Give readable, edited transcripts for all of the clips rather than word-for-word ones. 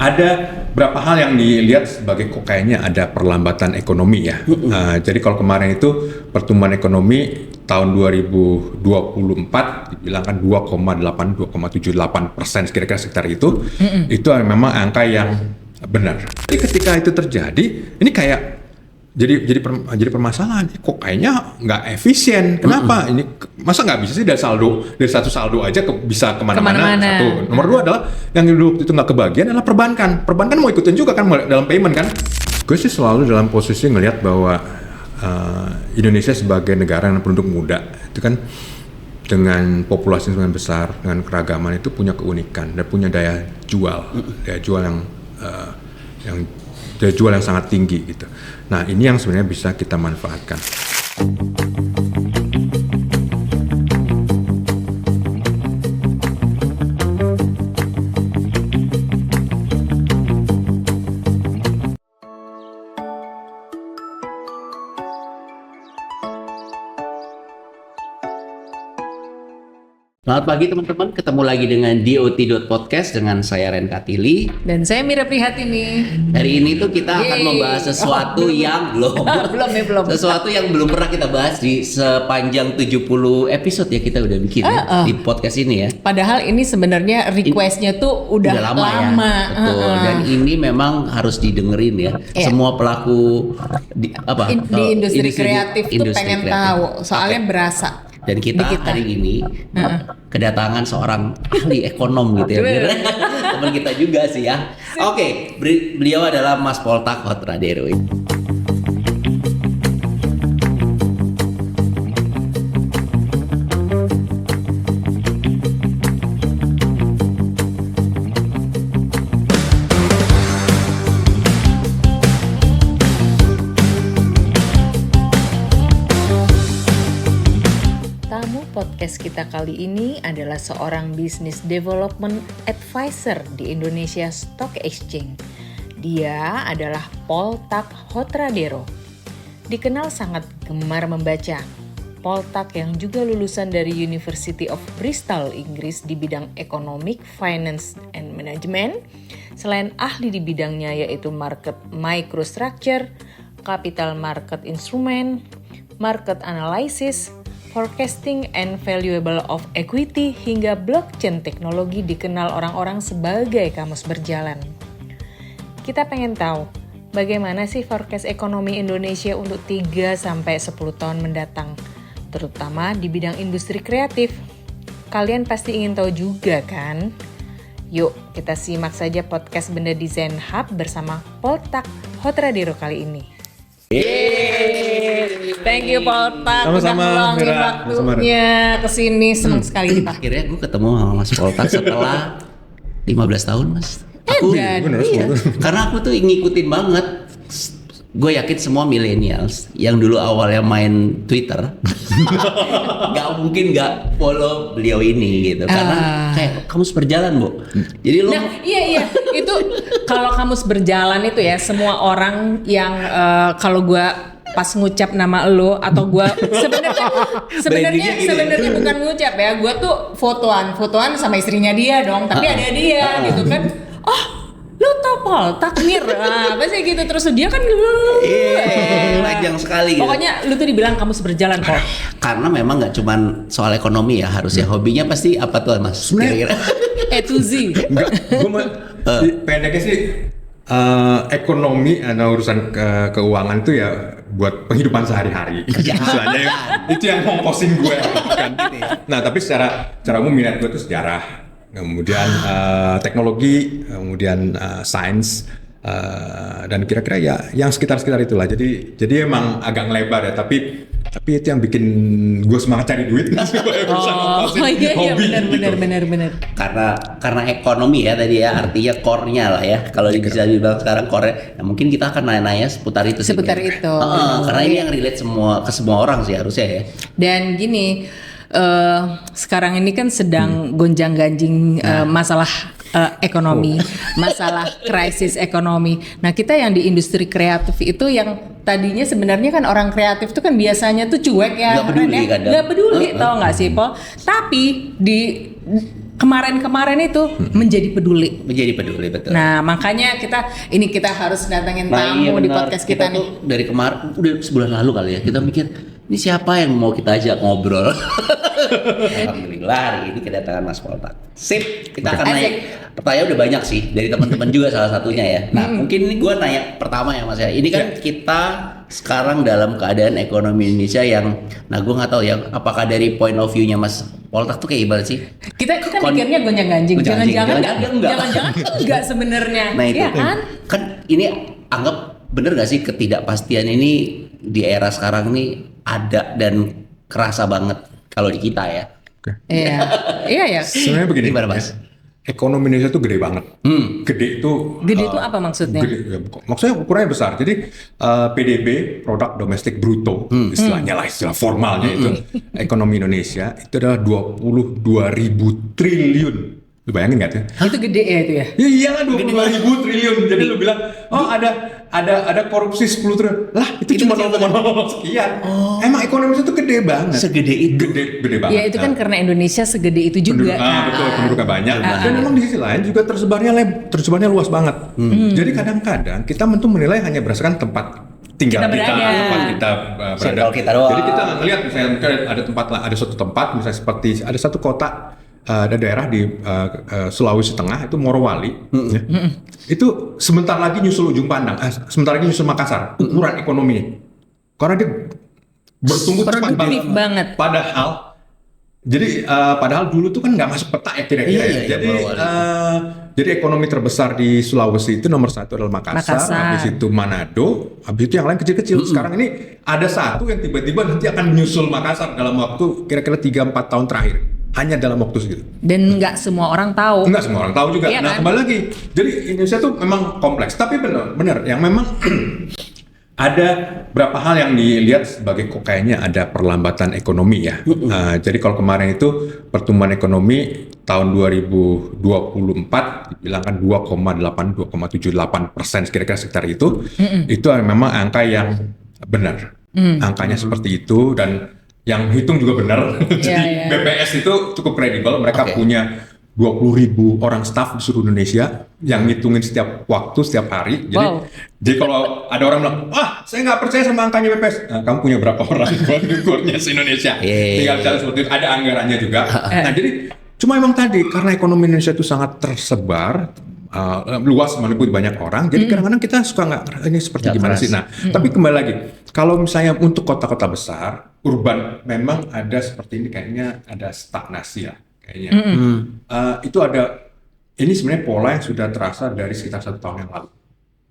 ada beberapa hal yang dilihat sebagai kok kayaknya ada perlambatan ekonomi ya. Jadi kalau kemarin itu pertumbuhan ekonomi tahun 2024 dibilang kan 2,78% kira-kira sekitar itu. Itu memang angka yang benar. Jadi ketika itu terjadi, ini kayak jadi permasalahan. Kok kayaknya nggak efisien? Kenapa? Ini masa nggak bisa sih dari satu saldo aja bisa kemana-mana? Satu. Nomor dua adalah yang dulu itu nggak kebagian adalah perbankan. Perbankan mau ikutin juga kan dalam payment kan? Gue sih selalu dalam posisi ngelihat bahwa Indonesia sebagai negara yang penduduk muda itu kan dengan populasi yang besar, dengan keragaman itu punya keunikan dan punya daya jual yang sangat tinggi gitu. Nah, ini yang sebenarnya bisa kita manfaatkan. Selamat pagi teman-teman, ketemu lagi dengan DOT.podcast dengan saya Ren Katili. Dan saya Mira Prihatini. Hari ini tuh kita akan membahas sesuatu yang belum sesuatu yang belum pernah kita bahas di sepanjang 70 episode ya kita udah bikin di podcast ini ya. Padahal ini sebenarnya requestnya tuh udah lama. Ya. Betul. Dan ini memang harus didengerin ya. Semua pelaku di industri kreatif tuh pengen tahu, soalnya berasa. Dan kita hari ini kedatangan seorang ahli ekonom gitu ya. Teman kita juga sih ya. Oke, beliau adalah Mas Poltak Hotradero. Podcast kita kali ini adalah seorang Business Development Advisor di Indonesia Stock Exchange. Dia adalah Poltak Hotradero. Dikenal sangat gemar membaca. Poltak yang juga lulusan dari University of Bristol, Inggris di bidang Economic, Finance, and Management. Selain ahli di bidangnya yaitu market microstructure, capital market instrument, market analysis, forecasting and valuable of equity hingga blockchain teknologi dikenal orang-orang sebagai kamus berjalan. Kita pengen tahu bagaimana sih forecast ekonomi Indonesia untuk 3-10 tahun mendatang, terutama di bidang industri kreatif. Kalian pasti ingin tahu juga kan? Yuk kita simak saja podcast Benda Desain Hub bersama Poltak Hotradero kali ini. Thank you Poltak udah ngeluangin waktunya kesini, senang sekali kita. Akhirnya gue ketemu sama Mas Poltak setelah 15 tahun Mas. Karena aku tuh ngikutin banget. Gue yakin semua millennials yang dulu awalnya main Twitter gak mungkin gak follow beliau ini gitu. Karena kayak kamus berjalan Bu. Jadi lo iya itu kalau kamus berjalan itu ya semua orang yang kalau gue pas ngucap nama lo atau gue sebenarnya bukan ngucap ya, gue tuh fotoan sama istrinya dia dong, tapi ada dia gitu kan. Lu tau Poltak Mir, apa sih gitu, terus dia kan lajang sekali gitu. Pokoknya lu tuh dibilang kamus berjalan Pol. Karena memang nggak cuman soal ekonomi ya, harusnya hobinya pasti apa tuh Mas? Kira-kira A to Z. Enggak, gue pendeknya sih ekonomi atau urusan keuangan tuh ya buat penghidupan sehari-hari. Itu yang ngongkosin gue kan. Nah tapi secara umum minat gue tuh sejarah, kemudian teknologi, kemudian sains, dan kira-kira ya yang sekitar itulah. Jadi emang agak ngelebar ya, tapi itu yang bikin gue semangat cari duit. Iya benar. Karena ekonomi ya tadi ya, artinya core-nya lah ya. Kalau bisa dibilang sekarang core, nah mungkin kita akan nanya seputar itu. Karena ini yang relate ke semua orang sih harusnya ya. Dan gini, sekarang ini kan sedang gonjang-ganjing masalah ekonomi, masalah krisis ekonomi. Nah kita yang di industri kreatif itu yang tadinya sebenarnya kan orang kreatif itu kan biasanya tuh cuek ya, nggak peduli, tau nggak sih Pol? Tapi kemarin-kemarin itu menjadi peduli. Menjadi peduli, betul. Nah, makanya kita harus datengin tamu di benar. podcast kita nih. Tuh dari kemarin udah sebulan lalu kali ya, kita mikir ini siapa yang mau kita ajak ngobrol. Alhamdulillah hari ini kedatangan Mas Poltak. Sip, kita akan naik. Pertanyaan udah banyak sih dari teman-teman juga salah satunya ya. Nah, mungkin ini gue nanya pertama ya Mas ya. Ini kan kita sekarang dalam keadaan ekonomi Indonesia yang, nah gue nggak tahu ya, apakah dari point of view-nya Mas Poltak tuh kayak gimana sih? Kita mikirnya gonjang-ganjing. Jangan-jangan enggak. enggak sebenarnya. Nah itu Iya kan? kan ini anggap bener gak sih ketidakpastian ini di era sekarang nih ada dan kerasa banget kalau di kita ya. Iya. Iya ya. Sebenarnya begini. Gimana, Mas? Ekonomi Indonesia tuh gede banget. Gede itu. Gede itu apa maksudnya? Gede, ya, maksudnya ukurannya besar. Jadi PDB, produk domestik bruto, istilahnya lah, istilah formalnya itu, ekonomi Indonesia itu adalah 22.000 triliun. Lu bayangin nggak tuh? Itu gede ya itu ya. Ya iyalah 22.000 triliun. Jadi lu bilang, oh ada korupsi 10 triliun. Lah itu cuma 0,0 sekian. Emang ekonomi itu gede banget. Segede itu. Gede banget. Ya itu kan karena Indonesia segede itu juga. Betul, penduduknya banyak. Dan memang di sisi lain juga tersebarnya luas banget. Jadi kadang-kadang kita tuh menilai hanya berdasarkan tempat tinggal Kita berada. tempat kita berada. Circle kita doang. Jadi kita ngelihat misalnya mungkin ada suatu tempat misalnya seperti ada satu kota, ada daerah di Sulawesi Tengah itu Morowali, ya. Itu sebentar lagi nyusul ujung pandang, sebentar lagi nyusul Makassar ukuran ekonominya, karena dia bertumbuh cepat banget. Padahal dulu tuh kan nggak masuk peta ya kira-kira. Iya, Jadi ekonomi terbesar di Sulawesi itu nomor 1 adalah Makassar, habis itu Manado, habis itu yang lain kecil-kecil. Sekarang ini ada satu yang tiba-tiba nanti akan menyusul Makassar dalam waktu kira-kira 3-4 tahun terakhir. Hanya dalam waktu segitu. Dan nggak semua orang tahu. Nggak semua orang tahu juga. Iya, Nah kan? kembali lagi, jadi Indonesia tuh memang kompleks. Tapi benar yang memang ada berapa hal yang dilihat sebagai kok kayaknya ada perlambatan ekonomi ya. Jadi kalau kemarin itu pertumbuhan ekonomi tahun 2024 dibilang kan 2,78% kira-kira sekitar itu. Itu memang angka yang benar. Angkanya seperti itu dan yang hitung juga benar. Jadi BPS itu cukup kredibel. Mereka punya 20.000 orang staf di seluruh Indonesia yang ngitungin setiap waktu, setiap hari. Jadi kalau ada orang bilang, saya nggak percaya sama angkanya BPS. Nah, kamu punya berapa orang kurnya se-Indonesia? Tinggal bicara seperti itu. Ada anggarannya juga. Nah, jadi cuma emang tadi karena ekonomi Indonesia itu sangat tersebar, luas meliputi banyak orang. Jadi kadang-kadang kita suka nggak ini seperti gimana sih? Nah, tapi kembali lagi, kalau misalnya untuk kota-kota besar, urban memang ada seperti ini kayaknya ada stagnasi ya. Kayaknya itu ada, ini sebenarnya pola yang sudah terasa dari sekitar 1 tahun yang lalu.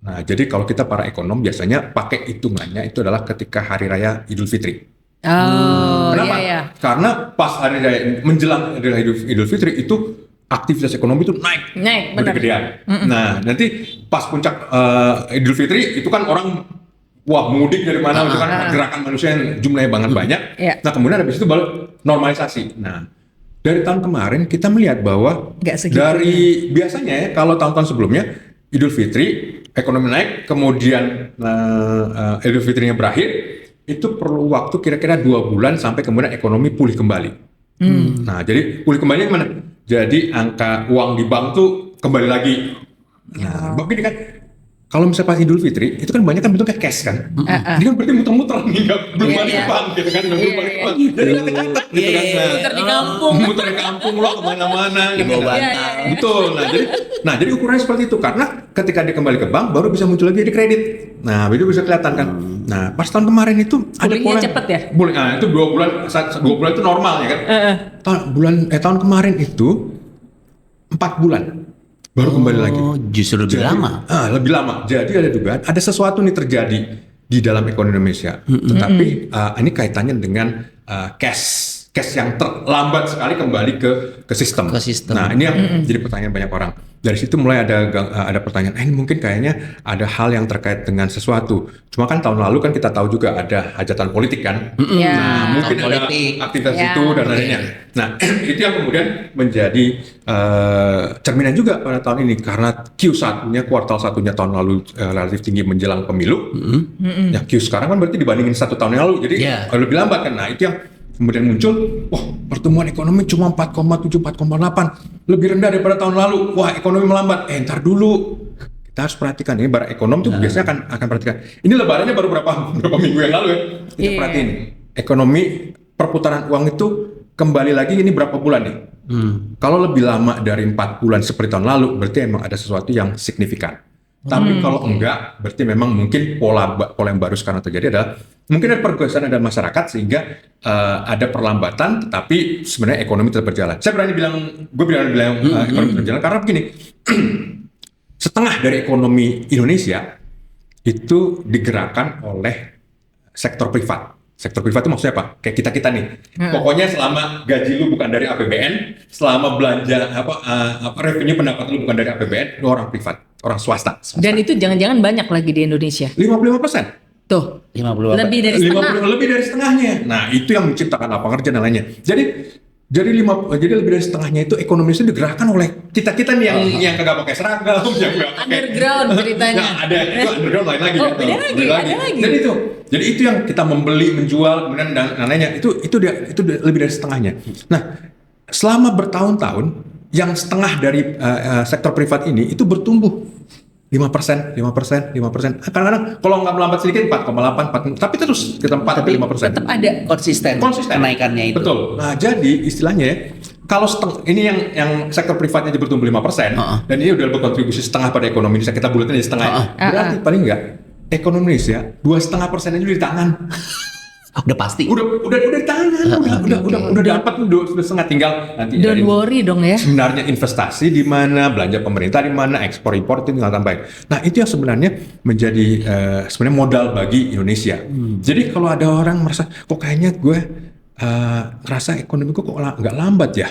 Nah, jadi kalau kita para ekonom biasanya pakai hitungannya itu adalah ketika hari raya Idul Fitri. Kenapa? Iya. Karena pas hari raya menjelang hari raya Idul Fitri itu aktivitas ekonomi itu naik benar. gedean. Nah, nanti pas puncak Idul Fitri itu kan orang mudik dari mana, itu kan gerakan manusia yang jumlahnya banyak. Nah, kemudian habis itu baru normalisasi. Nah, dari tahun kemarin kita melihat bahwa dari biasanya ya kalau tahun-tahun sebelumnya Idul Fitri ekonomi naik, kemudian Idul Fitrinya berakhir, itu perlu waktu kira-kira 2 bulan sampai kemudian ekonomi pulih kembali. Nah, jadi pulih kembali gimana? Jadi angka uang di bank tuh kembali lagi. Nah, begini kan. Kalau misalnya pas Idul Fitri, itu kan banyak kan bentuknya cash kan. Ini kan berarti muter-muter nih, belum balik ke bank gitu kan. Belum balik ke bank. Jadi catat gitu kan. Muter di kampung. Muter di kampung loh kemana-mana. Di bawah bantal. Betul. Nah, jadi ukurannya seperti itu. Karena ketika dia kembali ke bank, baru bisa muncul lagi di kredit. Nah, itu bisa kelihatan kan. Nah, pas tahun kemarin itu ada pola. Cepet ya? Nah, itu 2 bulan itu normal ya kan. Tahun kemarin itu 4 bulan. Baru kembali lagi. Justru lebih lama. Lebih lama. Jadi ada dugaan ada sesuatu nih terjadi di dalam ekonomi Indonesia. Tetapi ini kaitannya dengan cash yang terlambat sekali kembali ke sistem. Nah, ini yang jadi pertanyaan banyak orang. Dari situ mulai ada pertanyaan, ini mungkin kayaknya ada hal yang terkait dengan sesuatu. Cuma kan tahun lalu kan kita tahu juga ada hajatan politik kan. Nah, mungkin ada aktivitas itu dan lainnya. Nah, itu yang kemudian menjadi cerminan juga pada tahun ini karena Q1-nya kuartal 1-nya tahun lalu relatif tinggi menjelang pemilu. Ya Q sekarang kan berarti dibandingin 1 tahun yang lalu, jadi lebih lambat kan. Nah, itu yang Kemudian muncul, wah pertumbuhan ekonomi cuma 4,7, 4,8, lebih rendah daripada tahun lalu. Wah ekonomi melambat. Ntar dulu. Kita harus perhatikan ini bara ekonom tuh biasanya akan perhatikan. Ini lebarannya baru berapa minggu yang lalu ya. Kita perhatiin ekonomi perputaran uang itu kembali lagi ini berapa bulan nih? Kalau lebih lama dari 4 bulan seperti tahun lalu, berarti emang ada sesuatu yang signifikan. Tapi kalau enggak, berarti memang mungkin pola yang baru sekarang terjadi adalah mungkin ada pergeseran dalam masyarakat sehingga ada perlambatan, tetapi sebenarnya ekonomi tetap berjalan. Saya berani bilang, ekonomi berjalan karena begini, setengah dari ekonomi Indonesia itu digerakkan oleh sektor privat. Sektor privat itu maksudnya apa? Kayak kita nih. Pokoknya selama gaji lu bukan dari APBN, selama belanja revenue pendapat lu bukan dari APBN, lu orang privat, orang swasta. Dan itu jangan-jangan banyak lagi di Indonesia. 55%. Tuh. 50 Lebih dari setengah. Lebih dari setengahnya. Nah, itu yang menciptakan lapangan kerja dan lainnya. Jadi lebih dari setengahnya itu ekonomi itu digerakkan oleh kita nih yang kagak pakai seragam, yang nggak pakai Underground ceritanya. Nah, ada itu underground lain lagi. Oh, beda lagi. Jadi itu yang kita membeli, menjual, kemudian dan lainnya itu lebih dari setengahnya. Nah, selama bertahun-tahun yang setengah dari sektor privat ini itu bertumbuh 5%. Kadang-kadang kalau nggak melambat sedikit 4,8, tapi terus kita 4 sampai 5%. Tetap ada konsisten kenaikannya itu. Betul. Nah, jadi istilahnya ya, kalau ini yang sektor privatnya aja bertumbuh 5%, dan ini udah berkontribusi setengah pada ekonomi Indonesia, kita bulatin aja setengah. Berarti paling nggak ekonomi Indonesia 2,5% aja di tangan. Udah pasti. Udah di tangan, udah dapat, udah setengah, tinggal nanti. Don't worry dong ya. Sebenarnya investasi di mana, belanja pemerintah di mana, ekspor impor itu tinggal tambahin. Nah itu yang sebenarnya menjadi sebenarnya modal bagi Indonesia. Jadi kalau ada orang merasa kok kayaknya gue ngerasa ekonomi gue kok nggak lambat ya,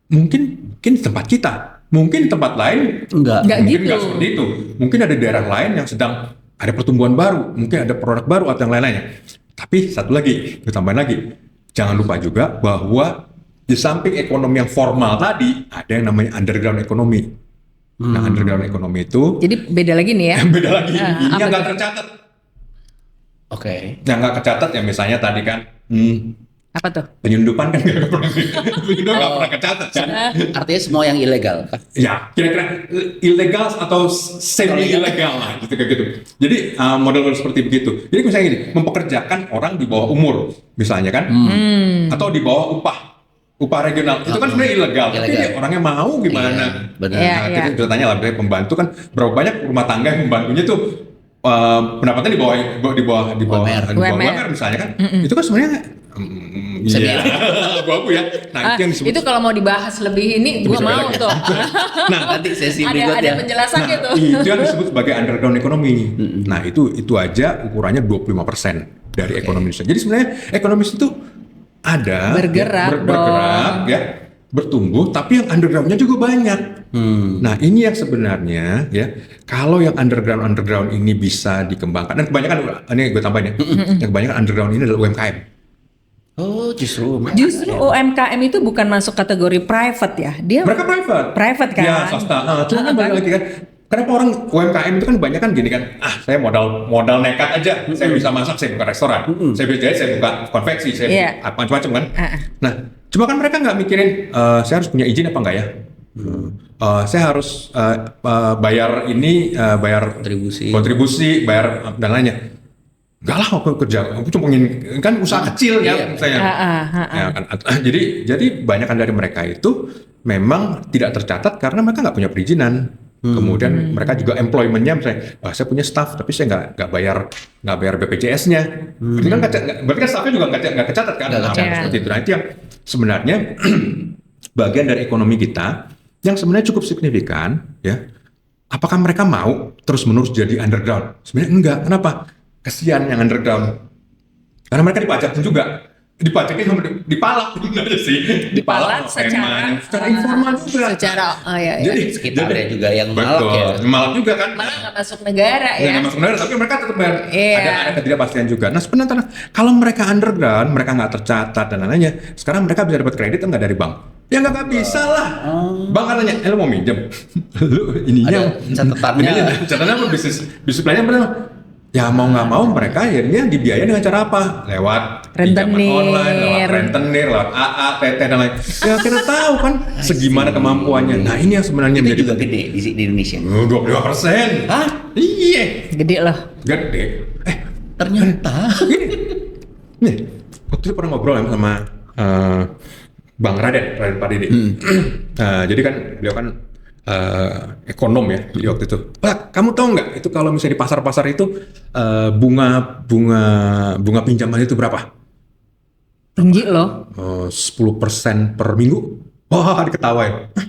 mungkin di tempat kita, mungkin di tempat lain enggak seperti itu. Mungkin ada daerah lain yang sedang ada pertumbuhan baru, mungkin ada produk baru atau yang lain-lainnya. Tapi satu lagi, gue tambahin lagi, jangan lupa juga bahwa di samping ekonomi yang formal tadi, ada yang namanya underground ekonomi. Nah, underground ekonomi itu... Jadi beda lagi nih ya? Beda lagi, ini yang nggak tercatat. Oke. Yang nggak tercatat ya misalnya tadi kan, Apa tuh? penyelundupan kan nggak pernah kecatat kan? Artinya semua yang ilegal kan? Ya, kira-kira ilegal atau semi ilegal lah, gitu kayak gitu. Jadi model seperti begitu. Jadi misalnya gini, mempekerjakan orang di bawah umur, misalnya kan, atau di bawah upah regional, itu kan sebenarnya ilegal. Tapi orangnya mau gimana? Benar. Kita bisa tanya lah, pembantu kan berapa banyak rumah tangga yang pembantunya tuh pendapatannya di bawah UMR misalnya kan, itu kan sebenarnya iya, abu-abu ya. Nah, itu yang disebut. Itu kalau mau dibahas lebih ini, gua mau tuh. Nah, nanti sesi berikutnya. Ada penjelasannya tuh. Itu yang disebut sebagai underground economy. Nah, itu aja ukurannya 25% dari ekonomi Indonesia. Jadi sebenarnya ekonomi itu ada bergerak ya, bertumbuh, tapi yang undergroundnya juga banyak. Nah, ini yang sebenarnya ya, kalau yang underground ini bisa dikembangkan, dan kebanyakan ini gue tambahin ya, yang kebanyakan underground ini adalah UMKM. Oh, justru UMKM itu bukan masuk kategori private ya? Mereka private kan? Ya, swasta. Cuma kan balik lagi kan, kenapa orang UMKM itu kan banyak kan gini kan, saya modal nekat aja, saya bisa masak, saya buka restoran, saya bisa jahit, saya buka konveksi, saya macam-macam kan. Nah, cuma kan mereka nggak mikirin, saya harus punya izin apa enggak ya? Saya harus bayar bayar kontribusi, bayar dan lainnya. Enggak lah, aku cuma ingin kan usaha kecil ya saya. Ya, kan? Jadi banyakan dari mereka itu memang tidak tercatat karena mereka nggak punya perizinan. Kemudian mereka juga employment-nya misalnya, saya punya staff tapi saya nggak bayar BPJS-nya. Berarti kan staffnya juga nggak kecatat kan? Seperti itu. Nah, itu yang sebenarnya bagian dari ekonomi kita yang sebenarnya cukup signifikan ya. Apakah mereka mau terus-menerus jadi underground? Sebenarnya enggak. Kenapa? Kesian yang underground. Karena mereka dipajakin juga. Dipajakin sama dipalak sebenarnya sih. Dipalak secara informal juga. Jadi sekitarnya juga yang malak ya. Malak juga kan. Malah nggak masuk negara ya. Nggak masuk negara, tapi mereka tetap bayar. Ada ketidakpastian juga. Nah sebenarnya kalau mereka underground, mereka nggak tercatat dan lainnya. Sekarang mereka bisa dapat kredit nggak dari bank? Ya nggak bisa lah. Bank kan nanya, lo mau minjem? Ininya catatannya apa bisnis plannya benar? Ya mau nggak mau mereka akhirnya dibiayai dengan cara apa? Lewat pinjaman Rentenir. online, lewat rentenir, lewat AA, TT dan lain. Ya kita tahu kan segimana kemampuannya. Nah ini yang sebenarnya Itu menjadi juga gede di Indonesia. 25%. Hah? Iya, Gede loh. gede. Ternyata. Nih, waktu itu pernah ngobrol ya sama Bang Raden Pardede. Jadi kan beliau kan ekonom ya di waktu itu. Pak, kamu tahu nggak itu kalau misalnya di pasar-pasar itu bunga pinjaman itu berapa? Tinggi loh. 10% per minggu. Wah, diketawain. Hah?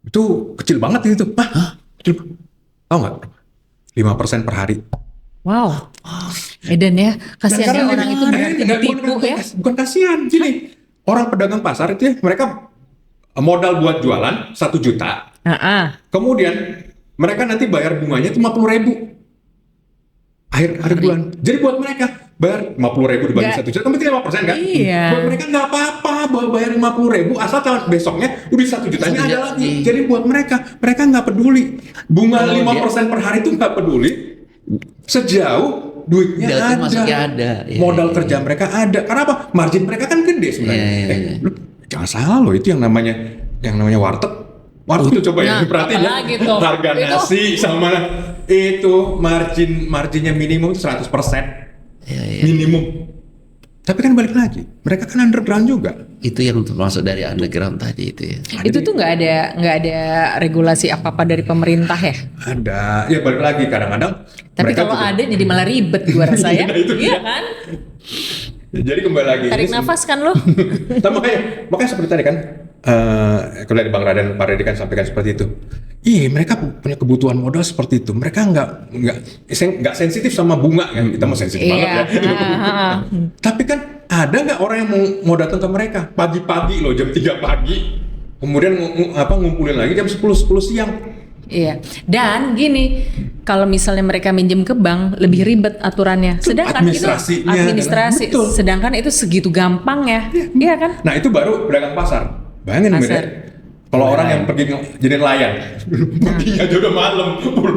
Itu kecil banget itu. Hah? Kecil. Tahu nggak? 5% per hari. Wow. Edan ya, kasihan ya orang itu ditipu ya. Bukan kasihan, gini. Orang pedagang pasar itu ya, mereka modal buat jualan 1 juta. Kemudian mereka nanti bayar bunganya itu 50.000 akhir bulan. Jadi buat mereka bayar 50.000 dibagi 1 juta, kan berarti 5% kan? Iya. Buat mereka nggak apa-apa bayar 50.000 asal tahun besoknya udah 1 jutanya ada lagi. Jadi buat mereka nggak peduli. Bunga 5% per hari itu nggak peduli. Sejauh duitnya ada. Modal kerja mereka ada. Karena apa? Margin mereka kan gede sebenarnya. Lu jangan salah loh, itu yang namanya warteg. Warteg lu coba ya diperhatiin ya. Harga nasi sama itu marginnya minimum itu 100%. Minimum. Tapi kan balik lagi, mereka kan underground juga. Itu yang termasuk dari underground tadi itu ya. Itu tuh nggak ada regulasi apa-apa dari pemerintah ya? Ada, ya balik lagi kadang-kadang. Tapi kalau juga, ada jadi malah ribet gua rasa ya. Nah, itu Iya dia. kan? Ya, jadi kembali lagi. Tarik nafas kan lo? Nah, makanya seperti tadi kan, kalau dari Bang Raden Pardede kan sampaikan seperti itu. Iya, mereka punya kebutuhan modal seperti itu. Mereka nggak sensitif sama bunga kan. Kita mau sensitif banget ya. Tapi kan ada nggak orang yang mau datang ke mereka pagi-pagi loh, jam 3 pagi, kemudian ngumpulin lagi jam 10 siang. Iya. Dan gini, kalau misalnya mereka minjem ke bank lebih ribet aturannya. Sedangkan itu administrasi. Betul. Sedangkan itu segitu gampang ya. Iya kan? Nah itu baru pedagang pasar. Bayangin Pasar. kalau orang yang pergi jadi nelayan, perginya aja udah malam,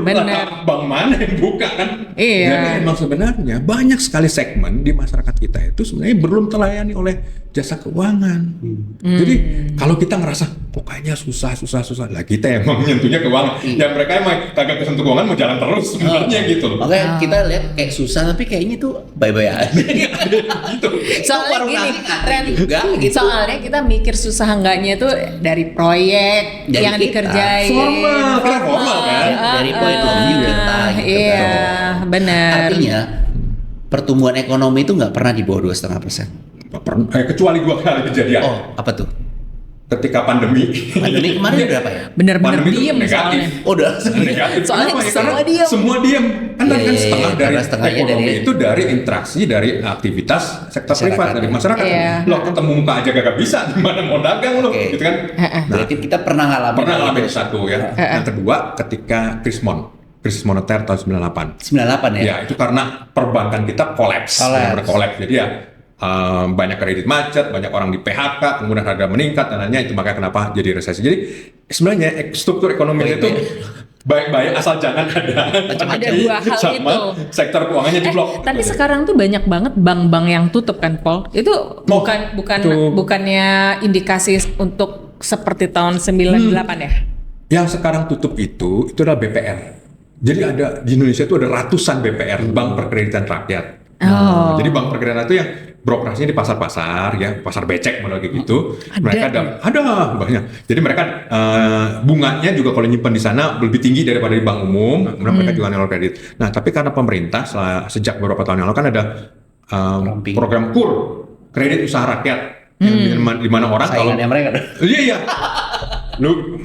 Bener. bank mana yang buka kan? Iya. Jadi emang sebenarnya banyak sekali segmen di masyarakat kita itu sebenarnya belum terlayani oleh jasa keuangan. Jadi kalau kita ngerasa kok kayaknya susah, lah kita emang nyentuhnya keuangan. Ya mereka emang kagak kesentuh keuangan mau jalan terus sebenarnya gitu loh. Makanya kita lihat kayak susah tapi kayaknya tuh bye-bye aja. Gitu. Soalnya Warung gini, nasi ada Ren, juga, gitu. soalnya kita mikir susah enggaknya itu dari proyek Dari yang kita. dikerjain. Formal kan? Dari point of view kita gitu. Iya, benar. Artinya pertumbuhan ekonomi itu nggak pernah di bawah 2,5%. Kecuali 2 kali kejadian. Oh, apa tuh? Ketika pandemi. Pandemi kemarin berapa ya? Bener-bener Pandemi itu diem negatif. soalnya. Oh, udah. Negatif. Soalnya Kenapa ya? semua Karena diem. Semua diem. Kan Iya, kan iya, setengah iya. dari Karena setengahnya ekonomi dari- itu dari interaksi dari aktivitas sektor Masyarakat. privat dari masyarakat. Iya. Lo ketemu muka aja gak bisa, gimana mau dagang lo, Oke. gitu kan? Berarti kita pernah ngalamin Ngalamin itu. satu ya. Yang kedua ketika krisis moneter tahun 98. 98 ya? Ya itu karena perbankan kita kolaps. Jadi ya banyak kredit macet, banyak orang di PHK, kemudian harga meningkat dan lainnya, itu makanya kenapa jadi resesi. Jadi sebenarnya struktur ekonomi itu baik-baik asal jangan ada dua hal sama itu. sektor keuangannya jeblok. Tapi sekarang tuh banyak banget bank-bank yang tutup kan, Paul. Itu bukannya indikasi untuk seperti tahun 98 ya? Yang sekarang tutup itu adalah BPR. Jadi ada di Indonesia itu ada ratusan BPR, Bank Perkreditan Rakyat. Jadi bank perkreditan itu yang beroperasinya di pasar-pasar ya, pasar becek model kayak gitu. Mereka ada banyak. Jadi mereka bunganya juga kalau nyimpan di sana lebih tinggi daripada di bank umum. Kemudian mereka juga nilai kredit. Nah, tapi karena pemerintah sejak beberapa tahun yang lalu kan ada program KUR, kredit usaha rakyat, yang di mana orang kalau Saingannya mereka. iya. Lu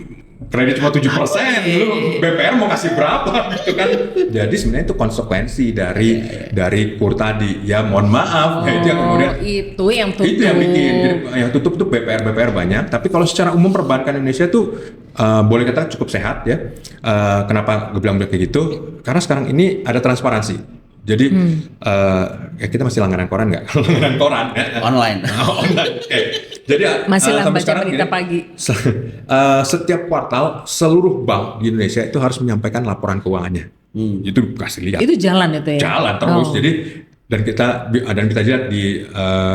kredit cuma 7%, lu BPR mau kasih berapa gitu kan. Jadi sebenarnya itu konsekuensi dari KUR tadi. Ya mohon maaf, itu yang kemudian Itu yang tutup. itu yang bikin. Jadi yang tutup tuh BPR banyak, tapi kalau secara umum perbankan Indonesia tuh boleh kita cukup sehat ya. Kenapa gue bilang kayak gitu? Karena sekarang ini ada transparansi. Jadi ya kita masih langganan koran nggak? Langganan koran Online. online. Okay. Jadi Masih lah sampai baca sekarang berita gini, pagi. setiap kuartal seluruh bank di Indonesia itu harus menyampaikan laporan keuangannya. Itu kasih lihat. Itu jalan itu ya? Jalan terus. Jadi Dan kita lihat di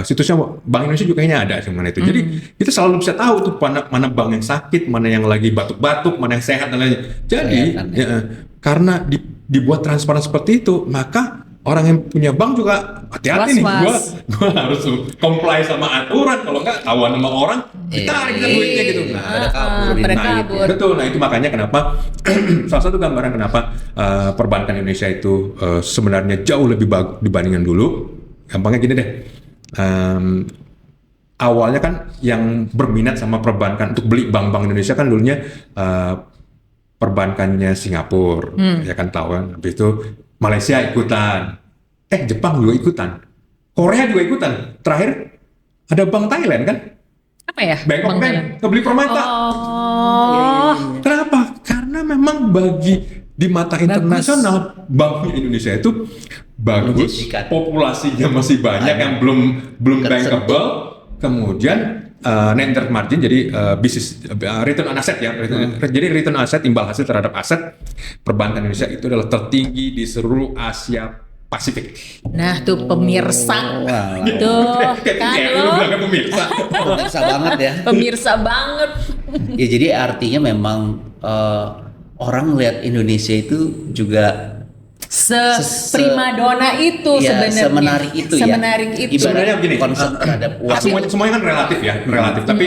situsnya Bank Indonesia juga kayaknya ada mengenai itu. Jadi kita selalu bisa tahu tuh mana bank yang sakit, mana yang lagi batuk-batuk, mana yang sehat dan lain-lain. Jadi karena dibuat transparan seperti itu, maka orang yang punya bank juga hati-hati nih, gua harus comply sama aturan, kalau enggak tahuan sama orang ditarik duitnya gitu. Pada kabur. Betul. Nah itu makanya kenapa salah satu gambaran kenapa perbankan Indonesia itu sebenarnya jauh lebih bagus dibandingkan dulu. Gampangnya gini deh. Awalnya kan yang berminat sama perbankan untuk beli bank-bank Indonesia kan dulunya perbankannya Singapura, ya kan tahu kan. Habis itu Malaysia ikutan, Jepang juga ikutan, Korea juga ikutan. Terakhir ada bank Thailand kan? Apa ya? Bangkok Bank kebeli Permata. Kenapa? Karena memang di mata internasional banknya Indonesia itu bagus, populasinya masih banyak yang belum bankable, kemudian net interest margin, jadi bisnis return on asset ya. Jadi return on asset, imbal hasil terhadap aset perbankan Indonesia itu adalah tertinggi di seluruh Asia Pasifik. Nah tuh pemirsa, tuh kan lo pemirsa banget ya. Pemirsa banget. Ya jadi artinya memang orang lihat Indonesia itu juga primadona itu sebenarnya. Semenarik itu ya. Semenarik itu. Sebenarnya begini, konsep terhadap uang. Semuanya kan relatif ya, relatif. Tapi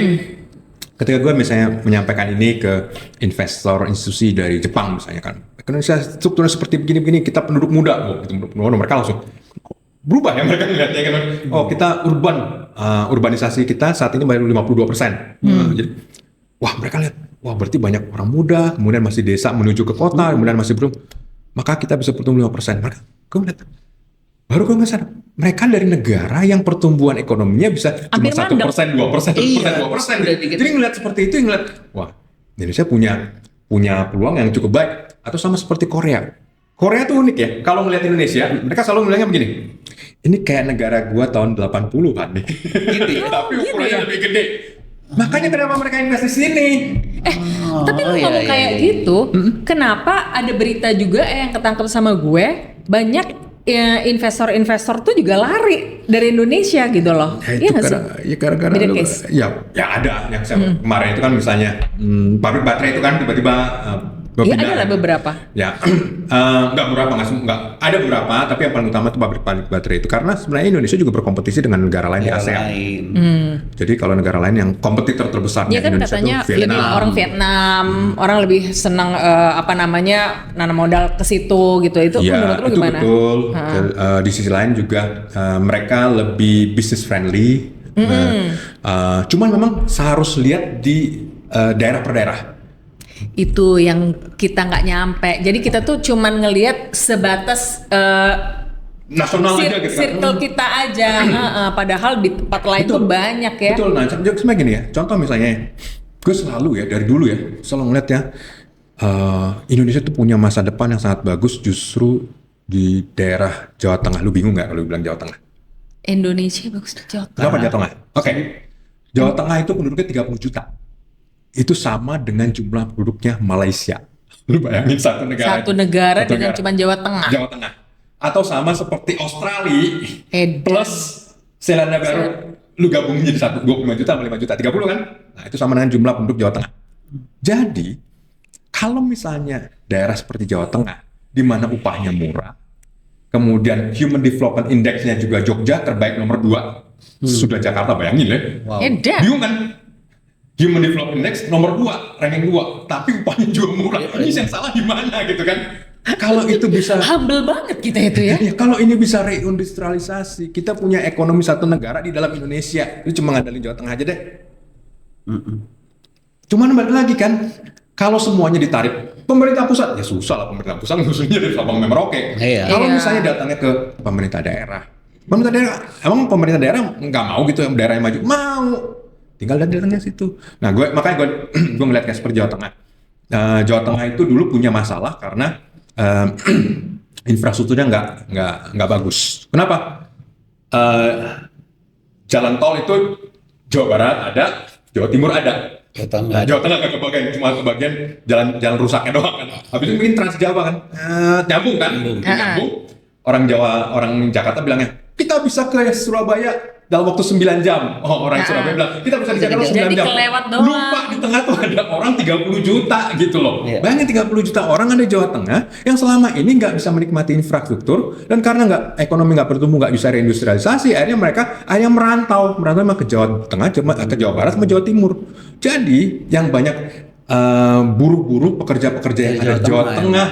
ketika gue misalnya menyampaikan ini ke investor institusi dari Jepang misalnya kan, Indonesia strukturnya seperti begini-begini, kita penduduk muda, mereka langsung berubah ya, mereka melihatnya kan. Oh kita urbanisasi kita saat ini baru 52%. Jadi, wah mereka lihat, wah berarti banyak orang muda, kemudian masih desa menuju ke kota, kemudian masih belum, maka kita bisa bertumbuh 5%. Mereka, gue melihat, baru gue nggak sadar, mereka dari negara yang pertumbuhan ekonominya bisa cuma 1%, 2%, 2%. Jadi ngeliat seperti itu, ngeliat, wah Indonesia punya peluang yang cukup baik. Atau sama seperti Korea. Korea tuh unik ya, kalau ngeliat Indonesia, mereka selalu bilangnya begini, ini kayak negara gua tahun 80-an nih. Gitu ya? Tapi ukurannya lebih gede. Makanya kenapa mereka investasi sini? Tapi lu ngomong kayak gitu, kenapa ada berita juga yang ketangkep sama gue, banyak investor-investor tuh juga lari dari Indonesia gitu loh. Iya nggak sih? Ya gara-gara ya ada yang kemarin itu kan misalnya pabrik baterai itu kan tiba-tiba Iya ada lah beberapa. Ya, nggak ada beberapa, tapi yang paling utama itu pabrik baterai itu, karena sebenarnya Indonesia juga berkompetisi dengan negara lain di ASEAN. Jadi kalau negara lain yang kompetitor terbesarnya kan Indonesia katanya itu Vietnam. Lebih orang Vietnam, orang lebih senang nanam modal ke situ gitu. Itu ya, menurut lu itu gimana? Betul. Di sisi lain juga mereka lebih business friendly. Cuman memang harus lihat di daerah per daerah. Itu yang kita nggak nyampe. Jadi kita tuh cuman ngelihat sebatas nasional aja gitu. Circle kita aja. Padahal di tempat lain tuh banyak ya. Betul. Nah, sebenarnya gini ya. Contoh misalnya, gue selalu ya dari dulu ya selalu ngeliat ya, Indonesia tuh punya masa depan yang sangat bagus justru di daerah Jawa Tengah. Lu bingung nggak kalau bilang Jawa Tengah? Indonesia bagus di Jawa Tengah. Kenapa Jawa Tengah? Oke. Jawa Tengah itu penduduknya 30 juta. Itu sama dengan jumlah penduduknya Malaysia. Lu bayangin satu negara dengan cuma Jawa Tengah. Jawa Tengah. Atau sama seperti Australia plus Selandia Baru. Lu gabung jadi satu, 25 juta sama 5 juta, 30 kan? Nah itu sama dengan jumlah penduduk Jawa Tengah. Jadi kalau misalnya daerah seperti Jawa Tengah, di mana upahnya murah, kemudian Human Development Index-nya juga Jogja terbaik nomor 2, sudah Jakarta, bayangin ya. Wow. Bingung kan? Human Development Index nomor 2, ranking 2, tapi upahnya juga murah. Ini yang salah di mana gitu kan? Kalau itu bisa humble banget kita itu ya. Ya kalau ini bisa reindustrialisasi, kita punya ekonomi satu negara di dalam Indonesia. Itu cuma ngandelin Jawa Tengah aja deh. Cuman balik lagi kan, kalau semuanya ditarik pemerintah pusat, ya susah lah pemerintah pusat ngusulnya dari Sabang sampai Merauke. Kalau misalnya datangnya ke pemerintah daerah, emang pemerintah daerah nggak mau gitu yang daerah yang maju? Mau. Tinggal datangnya situ. Nah, makanya gue ngeliat kayak seperti Jawa Tengah. Jawa Tengah itu dulu punya masalah karena infrastrukturnya nggak bagus. Kenapa? Jalan tol itu Jawa Barat ada, Jawa Timur ada. Jawa Tengah nggak kebagian, cuma kebagian jalan rusaknya doang kan. Habis itu bikin Trans Jawa kan, nyambung kan? Nyambung. orang Jawa, orang Jakarta bilangnya, kita bisa ke Surabaya dalam waktu 9 jam. Oh, orang Surabaya bilang, kita bisa di Jakarta 9 Jadi jam. kelewat doang. Lupa di tengah tuh ada orang 30 juta gitu loh. Iya. Bayangin 30 juta orang ada di Jawa Tengah yang selama ini nggak bisa menikmati infrastruktur, dan karena ekonomi nggak bertumbuh, nggak bisa reindustrialisasi, akhirnya mereka merantau ke Jawa Tengah, ke Jawa Barat, sama Jawa Timur. Jadi yang banyak buruh-buruh, pekerja-pekerja yang ada di Jawa Tengah,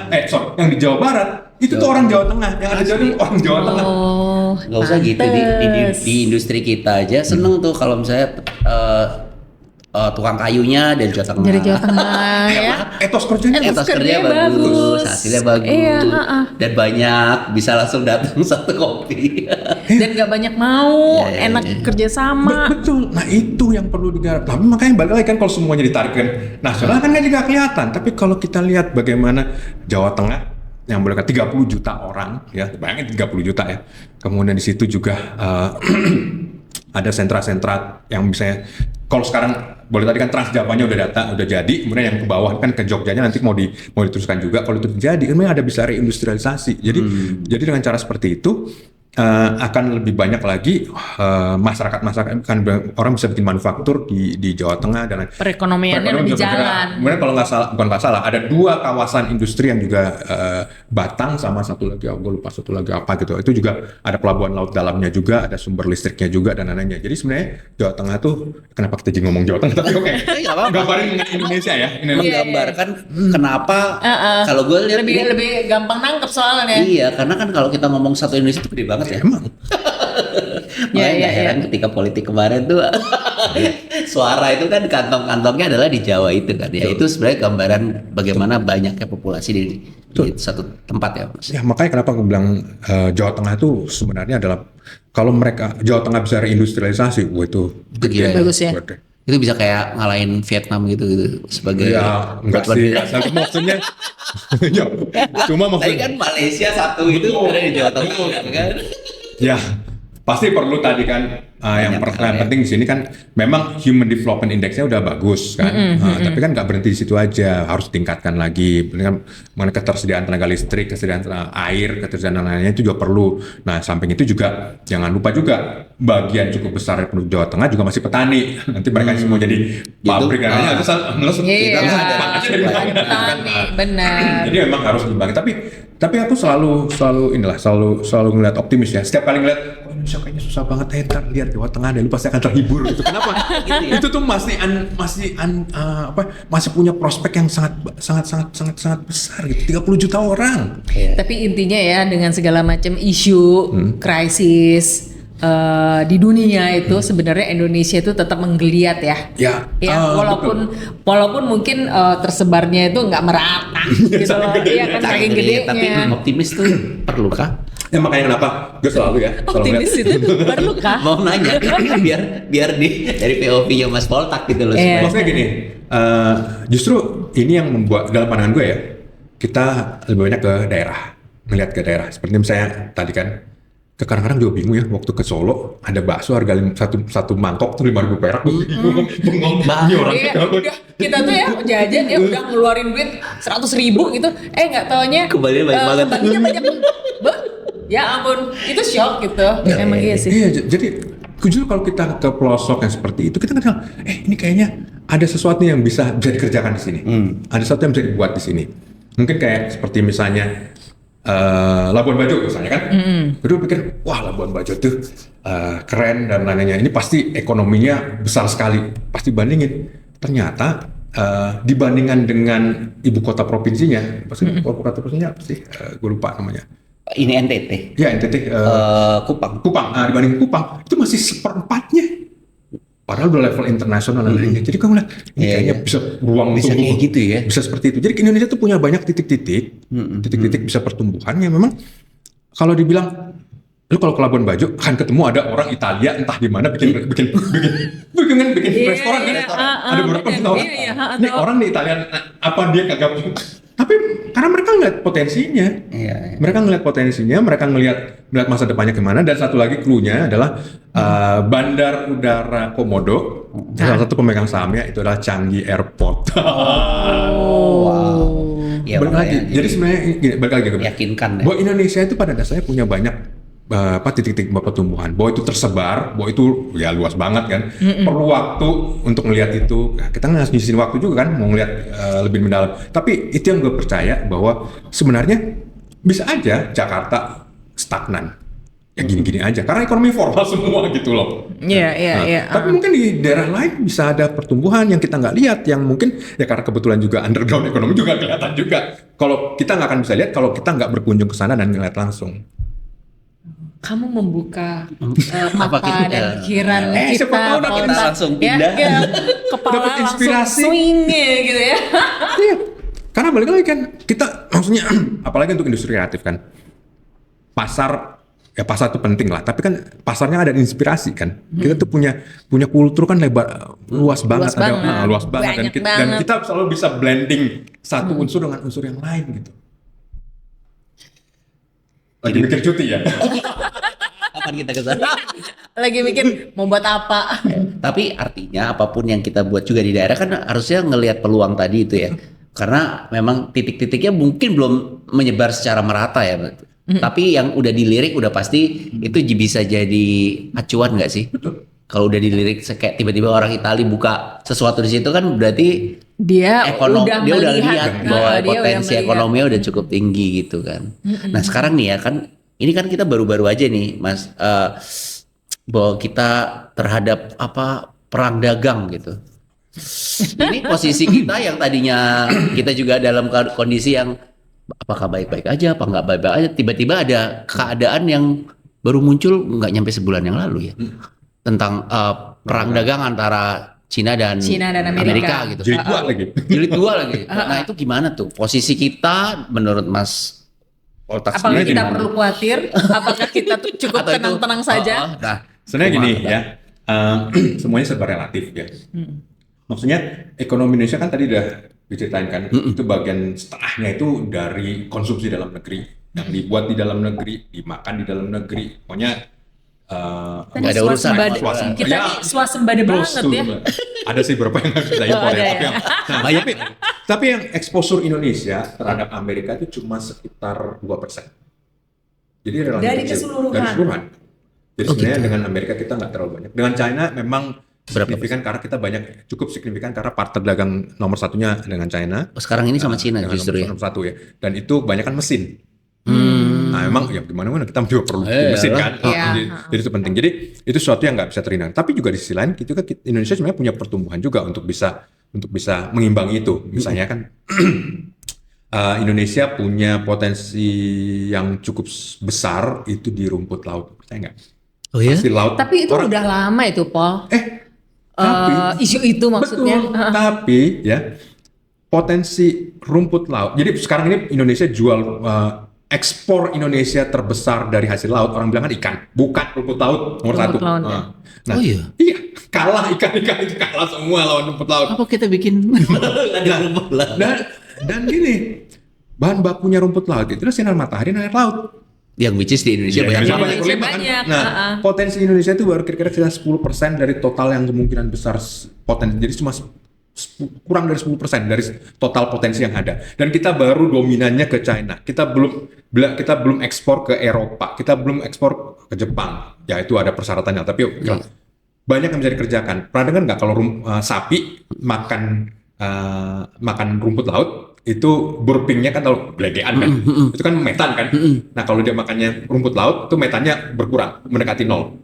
yang di Jawa Barat, itu tuh orang Jawa Tengah, yang ada di Jawa Tengah orang Jawa Tengah. Nggak usah gitu, di industri kita aja seneng tuh kalau misalnya tukang kayunya dari Jawa Tengah. Dari Jawa Tengah ya. Etos kerjanya Etos kerja bagus, hasilnya bagus, Iya, dan banyak, bisa langsung datang satu kopi. Dan nggak banyak mau, Iya, enak kerja sama. Betul. Nah itu yang perlu digarap. Tapi makanya balik lagi kan, kalau semuanya ditarikkan nasional kan nggak juga kelihatan. Tapi kalau kita lihat bagaimana Jawa Tengah yang boleh 30 juta orang, ya bayangin 30 juta ya. Kemudian di situ juga ada sentra-sentra yang misalnya, kalau sekarang boleh tadi kan Trans Javanya udah jadi, kemudian yang ke bawah kan ke Jogjanya nanti mau diteruskan juga. Kalau itu terjadi, kemudian ada bisa reindustrialisasi. Jadi dengan cara seperti itu akan lebih banyak lagi masyarakat kan orang bisa bikin manufaktur di Jawa Tengah, dan Perekonomiannya lebih jalan. Kemudian kalau nggak salah ada 2 kawasan industri yang juga Batang sama satu lagi, gue lupa satu lagi apa gitu. Itu juga ada pelabuhan laut dalamnya juga, ada sumber listriknya juga dan lain-lainnya. Jadi sebenarnya Jawa Tengah tuh, kenapa kita jadi ngomong Jawa Tengah, tapi oke. Gambarin dengan Indonesia ya. Menggambarkan kenapa kalau gue lihat lebih gampang nangkep soalnya. Iya, karena kan kalau kita ngomong satu Indonesia itu gede banget ya. Emang. Makanya nggak heran ketika politik kemarin tuh suara itu kan kantong-kantongnya adalah di Jawa itu kan ya. Itu sebenarnya gambaran bagaimana banyaknya populasi di satu tempat ya, Mas. Ya makanya kenapa aku bilang Jawa Tengah itu sebenarnya adalah, kalau mereka Jawa Tengah bisa reindustrialisasi, itu Gila. Bagus ya. Gede. Itu bisa kayak ngalahin Vietnam gitu sebagai Ya enggak sih, maksudnya ya, cuma Tapi maksudnya kan Malaysia satu itu ada di Jawa Tengah kan. ya pasti perlu tadi kan yang penting di sini kan memang Human Development Index-nya udah bagus kan, tapi kan nggak berhenti di situ aja, harus tingkatkan lagi. Dengan mengenai ketersediaan tenaga listrik, ketersediaan air, ketersediaan lainnya itu juga perlu. Nah samping itu juga jangan lupa juga bagian cukup besar dari penduduk Jawa Tengah juga masih petani. Nanti mereka semua jadi pabrik dan lainnya, terus Petani, benar. Jadi memang harus dibangun. Tapi aku selalu ngeliat optimis ya. Setiap kali ngeliat Indonesia kayaknya susah banget, ntar lihat Jawa Tengah deh, lu pasti akan terhibur gitu. Kenapa? Gitu ya? Itu tuh masih punya prospek yang sangat besar gitu. 30 juta orang. Tapi intinya ya, dengan segala macam isu, krisis di dunia itu, sebenarnya Indonesia itu tetap menggeliat ya. Ya, walaupun mungkin tersebarnya itu nggak merata gitu loh. Iya kan, saking gedenya. Tapi optimis tuh perlukah? Ya makanya kenapa gue selalu Optimis itu perlukah? Mau nanya biar dari POV-nya Mas Poltak gitu loh. Iya. Maksudnya gini, justru ini yang membuat, dalam pandangan gue ya, kita lebih banyak ke daerah, melihat ke daerah. Seperti misalnya tadi kan, kadang-kadang juga bingung ya, waktu ke Solo ada bakso harga satu mangkok tuh 5.000 perak. Bengong. Iya, udah kita tuh ya jajan ya udah ngeluarin duit 100.000 gitu, nggak taunya Kembalinya banyak banget. kembalinya banyak. Ya ampun, itu shock gitu. Emang iya sih. Iya, jadi jujur kalau kita ke pelosok yang seperti itu, kita kenal, ini kayaknya ada sesuatu yang bisa dikerjakan di sini. Ada sesuatu yang bisa dibuat di sini. Mungkin kayak seperti misalnya Labuan Bajo misalnya kan. Dulu pikir, wah Labuan Bajo tuh keren dan lainnya. Ini pasti ekonominya besar sekali. Pasti bandingin. Ternyata dibandingkan dengan ibu kota provinsinya, pasti ibu kota provinsinya apa sih? Gue lupa namanya. Ini NTT. Ya NTT. Kupang. Dibanding Kupang itu masih 1/4-nya. Padahal udah level internasional dan lainnya. Jadi kamu lihat ini kayaknya bisa ruang bisa tumbuh, kayak gitu ya. Bisa seperti itu. Jadi Indonesia tuh punya banyak titik-titik bisa pertumbuhannya. Memang kalau dibilang lu kalau ke Labuan Bajo akan ketemu ada orang Italia entah di mana bikin restoran kan. Ada beberapa orang. Ini orang di Italia apa dia kagak. Tapi karena mereka ngeliat potensinya, mereka ngeliat masa depannya kemana. Dan satu lagi clue-nya adalah Bandar Udara Komodo, salah satu pemegang sahamnya itu adalah Changi Airport. Ya, balik lagi. makanya Jadi sebenarnya gini, balik lagi meyakinkan ya. bahwa Indonesia itu pada dasarnya punya banyak titik-titik pertumbuhan. Bahwa itu tersebar, bahwa itu ya luas banget kan. Perlu waktu untuk melihat itu. Nah, kita nggak nyisihin waktu juga kan mau ngelihat lebih mendalam. Tapi itu yang gue percaya bahwa sebenarnya bisa aja Jakarta stagnan. Ya gini-gini aja karena ekonomi formal semua gitu loh. Iya. Tapi mungkin di daerah lain bisa ada pertumbuhan yang kita nggak lihat, yang mungkin ya karena kebetulan juga underground ekonomi juga kelihatan juga. Kalau kita nggak akan bisa lihat kalau kita nggak berkunjung ke sana dan ngeliat langsung. Kamu membuka Apa mata kita- dan pikiran siapa tahu nanti kita langsung pindah. kepala Dapat langsung inspirasi. swing gitu ya. Iya. Karena balik lagi kan kita maksudnya apalagi untuk industri kreatif kan. Pasar itu penting lah, tapi kan pasarnya ada inspirasi kan. Kita tuh punya kultur kan luas banget, luas banget. Banyak Dan banget. kita selalu bisa blending satu unsur dengan unsur yang lain gitu. Lagi mikir cuti ya. Kapan kita ke sana? Lagi mikir mau buat apa. Tapi artinya apapun yang kita buat juga di daerah kan harusnya ngelihat peluang tadi itu ya. Karena memang titik-titiknya mungkin belum menyebar secara merata ya. Tapi yang udah dilirik udah pasti itu bisa jadi acuan nggak sih? Betul. Kalau udah dilirik kayak tiba-tiba orang Itali buka sesuatu di situ kan berarti Dia udah dia udah melihat lihat bahwa dia udah potensi melihat. ekonominya udah cukup tinggi gitu kan. Nah sekarang nih ya kan ini kan kita baru-baru aja nih Mas bahwa kita terhadap perang dagang gitu. Ini posisi kita yang tadinya kita juga dalam kondisi yang apakah baik-baik aja, apa nggak baik-baik aja, tiba-tiba ada keadaan yang baru muncul nggak nyampe sebulan yang lalu ya tentang perang dagang antara Cina dan Amerika gitu. Jadi dua lagi. Jilid 2 lagi. Nah itu gimana tuh posisi kita menurut Mas Poltak Apakah sendiri kita gimana? perlu khawatir? Apakah kita tuh cukup Atau itu- tenang-tenang saja? Nah, Sebenarnya gini gimana, ya, semuanya serba relatif ya. Maksudnya ekonomi Indonesia kan tadi udah diceritain kan, itu bagian setengahnya itu dari konsumsi dalam negeri, yang dibuat di dalam negeri, dimakan di dalam negeri, pokoknya Nggak ada urusan. Kita Ya, nih swasembada close banget to, ya. Ada sih beberapa yang nggak bisa impor ada ya, ya. tapi yang, Banyak. tapi yang eksposur Indonesia terhadap Amerika itu cuma sekitar 2%. Jadi relatif Dari kecil. keseluruhan. Dari keseluruhan. Jadi sebenarnya gitu. dengan Amerika kita nggak terlalu banyak. Dengan China memang Berapa signifikan karena kita cukup signifikan karena partner dagang nomor satunya dengan China. Oh, sekarang ini sama Cina Dengan justru ya. nomor satu ya. Dan itu banyak kan mesin. Nah memang ya gimana kita juga perlu mesin kan. Iya. Jadi itu penting. Jadi itu sesuatu yang nggak bisa terhindar. Tapi juga di sisi lain kita Indonesia sebenarnya punya pertumbuhan juga untuk bisa mengimbangi itu. Misalnya kan Indonesia punya potensi yang cukup besar itu di rumput laut. Percaya nggak? Oh ya? Hasil laut. Tapi itu orang- udah lama itu, Paul. tapi Isu itu maksudnya. betul, tapi ya potensi rumput laut. Jadi sekarang ini Indonesia jual ekspor Indonesia terbesar dari hasil laut. Orang bilang kan ikan, bukan rumput laut nomor Rumput satu. laut, ya. Nah, Oh iya? iya, kalah ikan itu kalah semua lawan rumput laut. Apa kita bikin ada rumput lah? Dan gini, bahan bakunya rumput laut itu adalah sinar matahari dan air laut. Yang which is di Indonesia Iya, banyak Indonesia banget. banyak berlimpah kan. banyak, Nah, potensi Indonesia itu baru kira-kira sekitar 10% dari total yang kemungkinan besar potensi. Jadi cuma kurang dari 10% dari total potensi yang ada. Dan kita baru dominannya ke China. Kita belum ekspor ke Eropa. Kita belum ekspor ke Jepang. Ya itu ada persyaratannya. Tapi banyak yang bisa dikerjakan. Pernah dengar nggak kalau sapi makan rumput laut? Itu burpingnya kan kalau belegean kan, itu kan metan kan. Nah kalau dia makannya rumput laut, itu metannya berkurang, mendekati nol.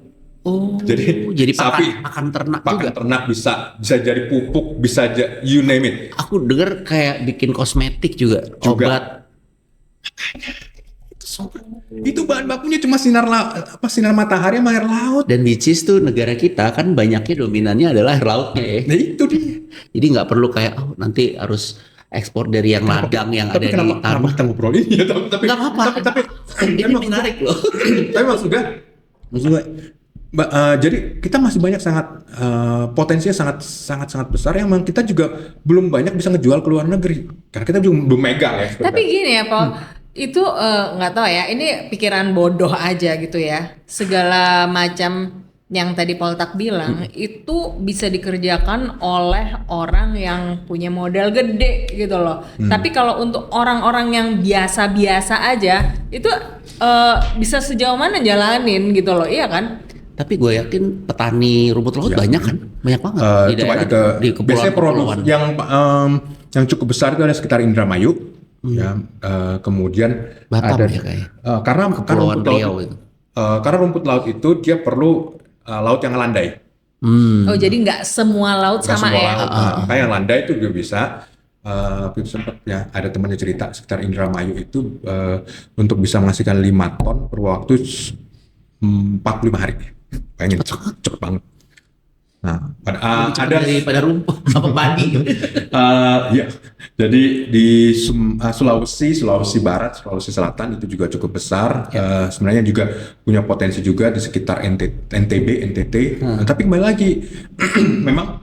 Oh, Jadi pakan ternak juga. pakan ternak bisa jadi pupuk, bisa you name it. Aku dengar kayak bikin kosmetik juga. Obat. Itu bahan bakunya cuma sinar matahari sama air laut. Dan which is tuh negara kita kan banyaknya dominannya adalah air lautnya ya. Nah itu dia. Jadi nggak perlu kayak nanti harus ekspor dari yang ladang yang ada Tapi di kenapa tanah. kita ngobrol ini ya? Tapi Nggak apa-apa. Tapi Ini menarik loh. tapi maksudnya jadi kita masih banyak potensinya sangat besar yang memang kita juga belum banyak bisa ngejual ke luar negeri karena kita juga belum megang ya. Tapi gini ya, Paul. Itu nggak tahu ya. Ini pikiran bodoh aja gitu ya. Segala macam yang tadi Poltak bilang itu bisa dikerjakan oleh orang yang punya modal gede gitu loh. Tapi kalau untuk orang-orang yang biasa-biasa aja itu bisa sejauh mana jalanin gitu loh, iya kan? Tapi gue yakin petani rumput laut banyak kan, banyak banget di Coba daerah aja di biasanya produk kepulauan. yang cukup besar itu ada sekitar Indramayu, ya. Kemudian Batam ada ya kayaknya. karena Kepulauan rumput laut, Riau itu. karena rumput laut itu dia perlu laut yang landai. Oh jadi nggak semua laut Nggak sama semua ya? laut. Kayak yang landai itu juga bisa. Sempat ya ada temannya cerita sekitar Indramayu itu untuk bisa menghasilkan 5 ton per waktu 45 hari. Bayangin cepet banget. Nah, ada pada rumput apa padi. ya. Jadi di Sulawesi Barat, Sulawesi Selatan itu juga cukup besar. Sebenarnya juga punya potensi juga di sekitar NTB, NTT. Tapi kembali lagi, memang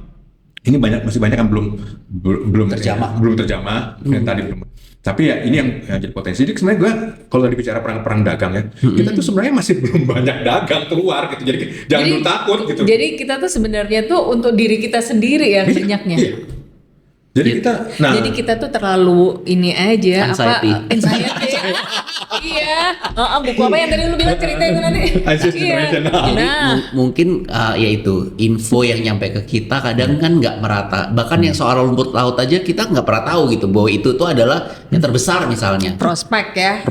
ini masih banyak yang belum terjamah. Yang tadi belum. Tapi ya ini yang jadi potensi. Jadi sebenarnya gue kalau tadi bicara perang dagang ya, kita tuh sebenarnya masih belum banyak dagang keluar gitu. Jadi jangan dulu takut gitu. Jadi kita tuh sebenarnya tuh untuk diri kita sendiri ya banyaknya. Iya. Jadi Jadi kita tuh terlalu ini aja Anxiety. anxiety. Iya. Buku apa yang tadi lu bilang cerita itu nanti? Anxiety. Mungkin ya itu info yang nyampe ke kita kadang kan nggak merata. Bahkan yang soal rumput laut aja kita nggak pernah tahu gitu bahwa itu tuh adalah yang terbesar misalnya. Prospek ya.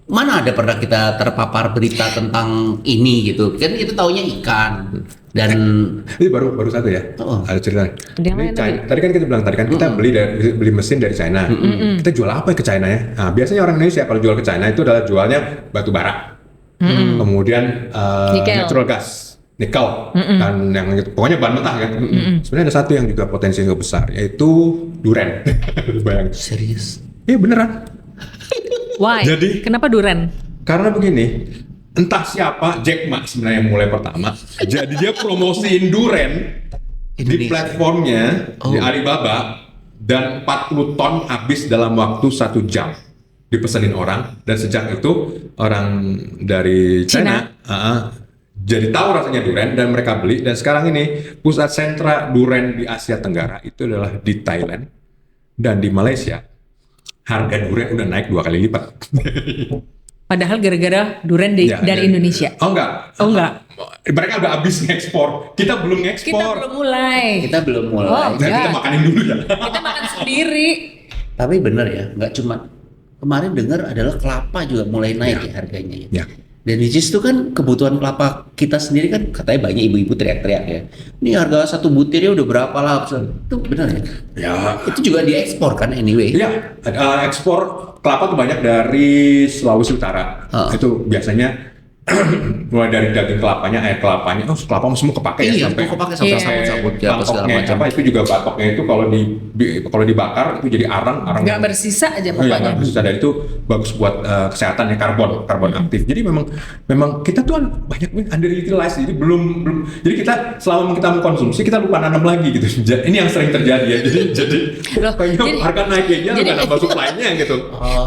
Mana ada pernah kita terpapar berita tentang ini gitu? Kan kita taunya ikan dan ini baru satu ya. Ada cerita. Ini tadi kan kita bilang kita beli mesin dari China. Kita jual apa ke China ya? Nah, biasanya orang Indonesia kalau jual ke China itu adalah jualnya batu bara. Kemudian natural gas, nikel, dan yang itu pokoknya bahan mentah kan. Sebenarnya ada satu yang juga potensi yang besar yaitu duren. Bayangin. serius. Iya beneran. Why? Jadi- kenapa duren? Karena begini, entah siapa Jack Ma sebenarnya yang mulai pertama. Jadi dia promosiin duren di Indonesia. platformnya di Alibaba dan 40 ton habis dalam waktu 1 jam dipesenin orang, dan sejak itu orang dari China jadi tahu rasanya duren dan mereka beli, dan sekarang ini pusat sentra duren di Asia Tenggara itu adalah di Thailand dan di Malaysia. Harga duren udah naik 2 kali lipat. Padahal gara-gara duren Ya, dari Indonesia. Oh enggak. Mereka udah habis ngekspor. Kita belum ngekspor. Kita belum mulai. Kita belum mulai. Oh. Nah, kita makanin dulu ya. Kita makan sendiri. Tapi bener ya, nggak cuma kemarin dengar adalah kelapa juga mulai naik ya harganya ya. Ya. Dan which is itu kan kebutuhan kelapa kita sendiri kan katanya banyak ibu-ibu teriak-teriak ya. Ini harga 1 butirnya udah berapa lah? Itu benar ya? Ya. Itu juga diekspor kan anyway. Iya, ekspor kelapa tuh banyak dari Sulawesi Utara. Itu biasanya mulai dari daging kelapanya, air kelapanya, kelapa semua kepake ya Iya, sampai itu kepake sampai sabun ya apa segala batoknya, macam. apa itu juga batoknya itu kalau dibakar itu jadi arang. Nggak bersisa aja Oh iya, pokoknya. nggak bersisa, dan itu bagus buat kesehatan ya, karbon aktif. Jadi memang kita tuh banyak underutilized. Jadi belum jadi kita selama kita mengkonsumsi kita lupa nanam lagi gitu. Ini yang sering terjadi ya. Jadi Loh, kayaknya harga naik aja nggak nambah supply-nya gitu.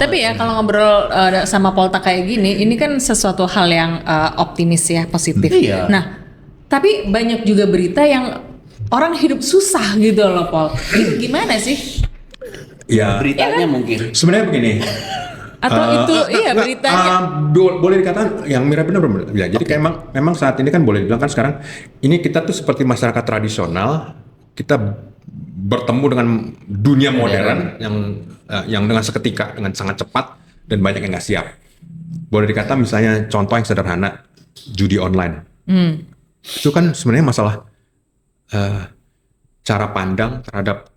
Tapi ya kalau ngobrol sama Polta kayak gini, ini kan sesuatu hal yang optimis ya, positif. Iya. Nah, tapi banyak juga berita yang orang hidup susah gitu loh, Pol. Itu gimana sih? Ya, Beritanya mungkin. sebenarnya begini. Atau itu iya beritanya? Boleh dikatakan yang benar ya. Jadi memang saat ini kan boleh dibilang kan sekarang ini kita tuh seperti masyarakat tradisional, kita bertemu dengan dunia modern yang dengan seketika, dengan sangat cepat dan banyak yang nggak siap. Boleh dikata misalnya contoh yang sederhana, judi online. Itu kan sebenarnya masalah cara pandang terhadap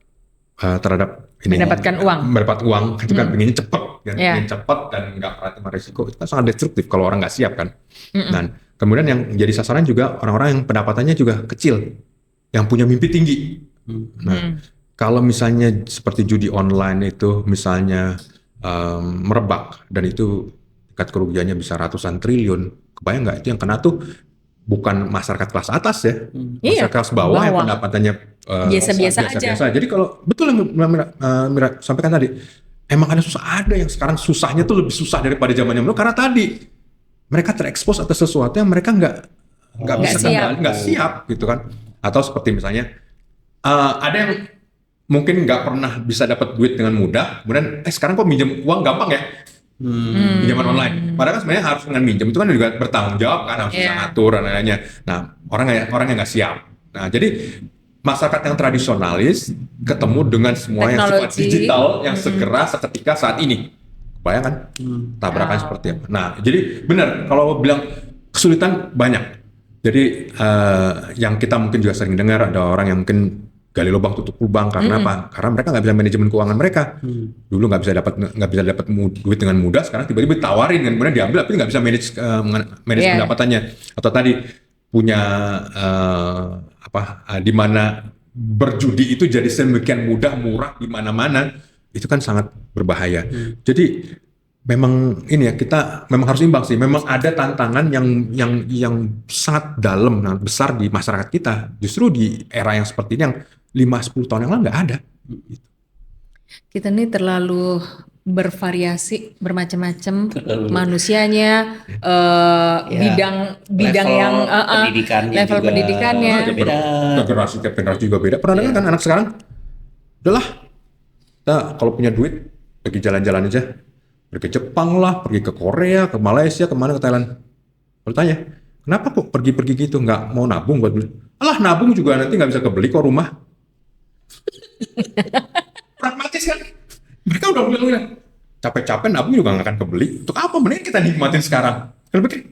ini, Mendapatkan uang. mendapat uang itu kan pengennya cepet kan, Yeah. pengen cepet dan nggak perhatian risiko, itu kan sangat destruktif kalau orang nggak siap kan. Dan kemudian yang jadi sasaran juga orang-orang yang pendapatannya juga kecil, yang punya mimpi tinggi. Nah, kalau misalnya seperti judi online itu misalnya merebak dan itu tingkat kerugiannya bisa ratusan triliun, kebayang nggak itu yang kena tuh bukan masyarakat kelas atas ya, Iya, masyarakat kelas bawah yang bawah. pendapatannya Biasa-biasa aja. Jadi kalau betul yang Mira sampaikan tadi, emang ada yang sekarang susahnya tuh lebih susah daripada zamannya dulu karena tadi mereka terekspos atas sesuatu yang mereka nggak nggak bisa kembali, nggak siap gitu kan. Atau seperti misalnya ada yang mungkin nggak pernah bisa dapat duit dengan mudah, kemudian sekarang kok minjem uang gampang ya, pinjaman online. Padahal kan sebenarnya harus dengan minjem itu kan juga bertanggung jawab kan, harus bisa ngatur dan lainnya. Nah orang yang nggak siap. Nah jadi masyarakat yang tradisionalis ketemu dengan semua yang sifat digital yang segera seketika saat ini. Bayangkan tabrakan seperti apa. Nah jadi benar kalau bilang kesulitan banyak. Jadi yang kita mungkin juga sering dengar ada orang yang mungkin gali lubang tutup lubang karena apa? Karena mereka nggak bisa manajemen keuangan mereka. Dulu nggak bisa dapat duit dengan mudah, sekarang tiba-tiba ditawarin dan kemudian diambil, tapi nggak bisa manage pendapatannya. Atau tadi punya di mana berjudi itu jadi sedemikian mudah, murah di mana-mana, itu kan sangat berbahaya. Jadi memang ini ya, kita memang harus imbang sih. Memang ada tantangan yang sangat dalam, besar di masyarakat kita. Justru di era yang seperti ini yang 5-10 tahun yang lalu nggak ada. Kita nih terlalu bervariasi, bermacam-macam manusianya, bidang yang level pendidikannya beda. Generasi tiap generasi juga beda. Pernah dengar kan anak sekarang? Udahlah, kita kalau punya duit pergi jalan-jalan aja. Pergi ke Jepang lah, pergi ke Korea, ke Malaysia, kemana, ke Thailand. Kalau tanya, kenapa kok pergi-pergi gitu, nggak mau nabung buat beli? Alah, nabung juga nanti nggak bisa kebeli kok rumah. Pragmatis kan? Mereka udah bilang, capek-capek nabung juga nggak akan kebeli. Untuk apa? Mending kita nikmatin sekarang. Kalau pikir,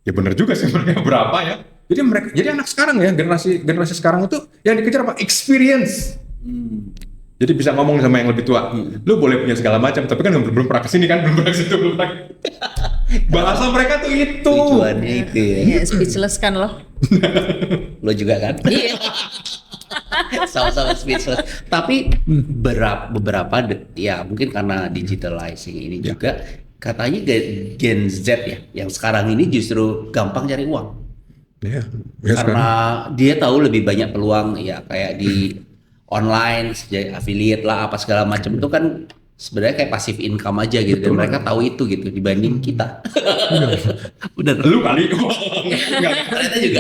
ya benar juga sih mereka berapa ya. Jadi anak sekarang ya, generasi sekarang itu yang dikejar apa? Experience. Jadi bisa ngomong sama yang lebih tua, lu boleh punya segala macam, tapi kan belum pernah kesini kan, belum pernah situ, belum pernah. Bahasa mereka tuh itu. Tujuannya itu ya. Iya, speechless kan lo. Lo juga kan? Iya. Sama-sama speechless. Tapi beberapa ya mungkin karena digitalizing ini juga katanya Gen Z ya, yang sekarang ini justru gampang cari uang. Iya. Karena dia tahu lebih banyak peluang ya kayak di online, affiliate lah apa segala macam itu kan sebenarnya kayak passive income aja gitu. Dan mereka tahu itu gitu dibanding kita. Udah lu kali. Enggak. Ternyata juga.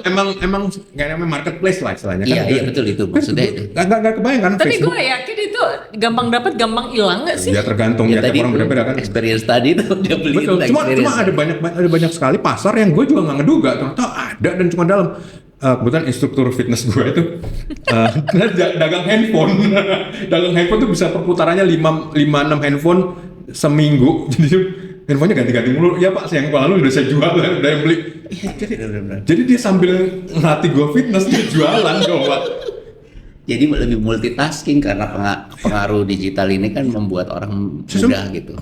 Emang nggak namanya marketplace lah istilahnya kan. Iya betul itu maksudnya itu. Nggak kebayang kan. Tapi gue yakin itu gampang dapat, gampang hilang nggak sih? Ya tergantung ya tiap orang berbeda kan. Experience tadi itu dia beli. Betul. Cuma ada banyak sekali pasar yang gue juga nggak ngeduga ternyata ada dan cuma dalam. Kebetulan instruktur fitness gue itu dagang handphone. Dagang handphone tuh bisa perputarannya 5-6 handphone seminggu. Jadi handphonenya ganti-ganti mulu. Ya Pak, yang lalu udah saya jual, udah yang beli. Jadi dia sambil ngelatih gue fitness, dia jualan coba. Jadi lebih multitasking karena pengaruh digital ini kan membuat orang mudah gitu.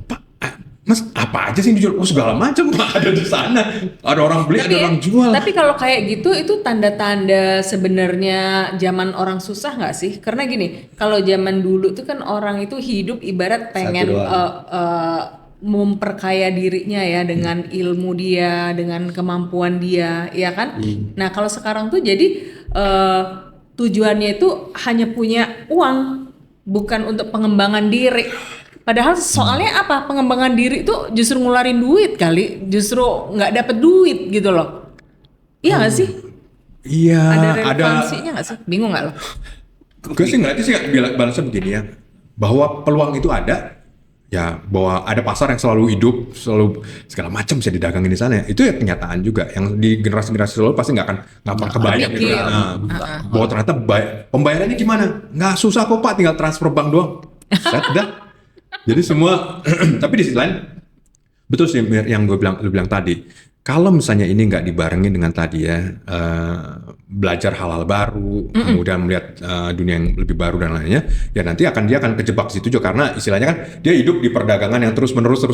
Mas, apa aja sih yang dijual? Oh segala macam ada di sana. Ada orang beli, ada orang jual. Tapi kalau kayak gitu itu tanda-tanda sebenarnya zaman orang susah nggak sih? Karena gini, kalau zaman dulu tuh kan orang itu hidup ibarat pengen memperkaya dirinya ya dengan ilmu dia, dengan kemampuan dia, ya kan? Nah kalau sekarang tuh jadi tujuannya itu hanya punya uang, bukan untuk pengembangan diri. Padahal soalnya apa? Pengembangan diri itu justru ngeluarin duit kali, justru nggak dapet duit gitu loh. Iya nggak sih? Iya. Ada relevansinya nggak sih? Bingung nggak lo? Gue sih ngeliatnya sih balasnya begini ya, bahwa peluang itu ada, ya bahwa ada pasar yang selalu hidup, selalu segala macam bisa didagangin di sana. Itu ya kenyataan juga. Yang di generasi selalu pasti nggak akan kebayang gitu. Bahwa ternyata pembayarannya gimana? Nggak susah kok Pak, tinggal transfer bank doang. Dah. Jadi semua, tapi di sisi lain betul sih yang lu bilang tadi. Kalau misalnya ini nggak dibarengin dengan tadi ya belajar hal-hal baru, kemudian melihat dunia yang lebih baru dan lainnya, ya nanti dia akan kejebak situ juga karena istilahnya kan dia hidup di perdagangan yang terus menerus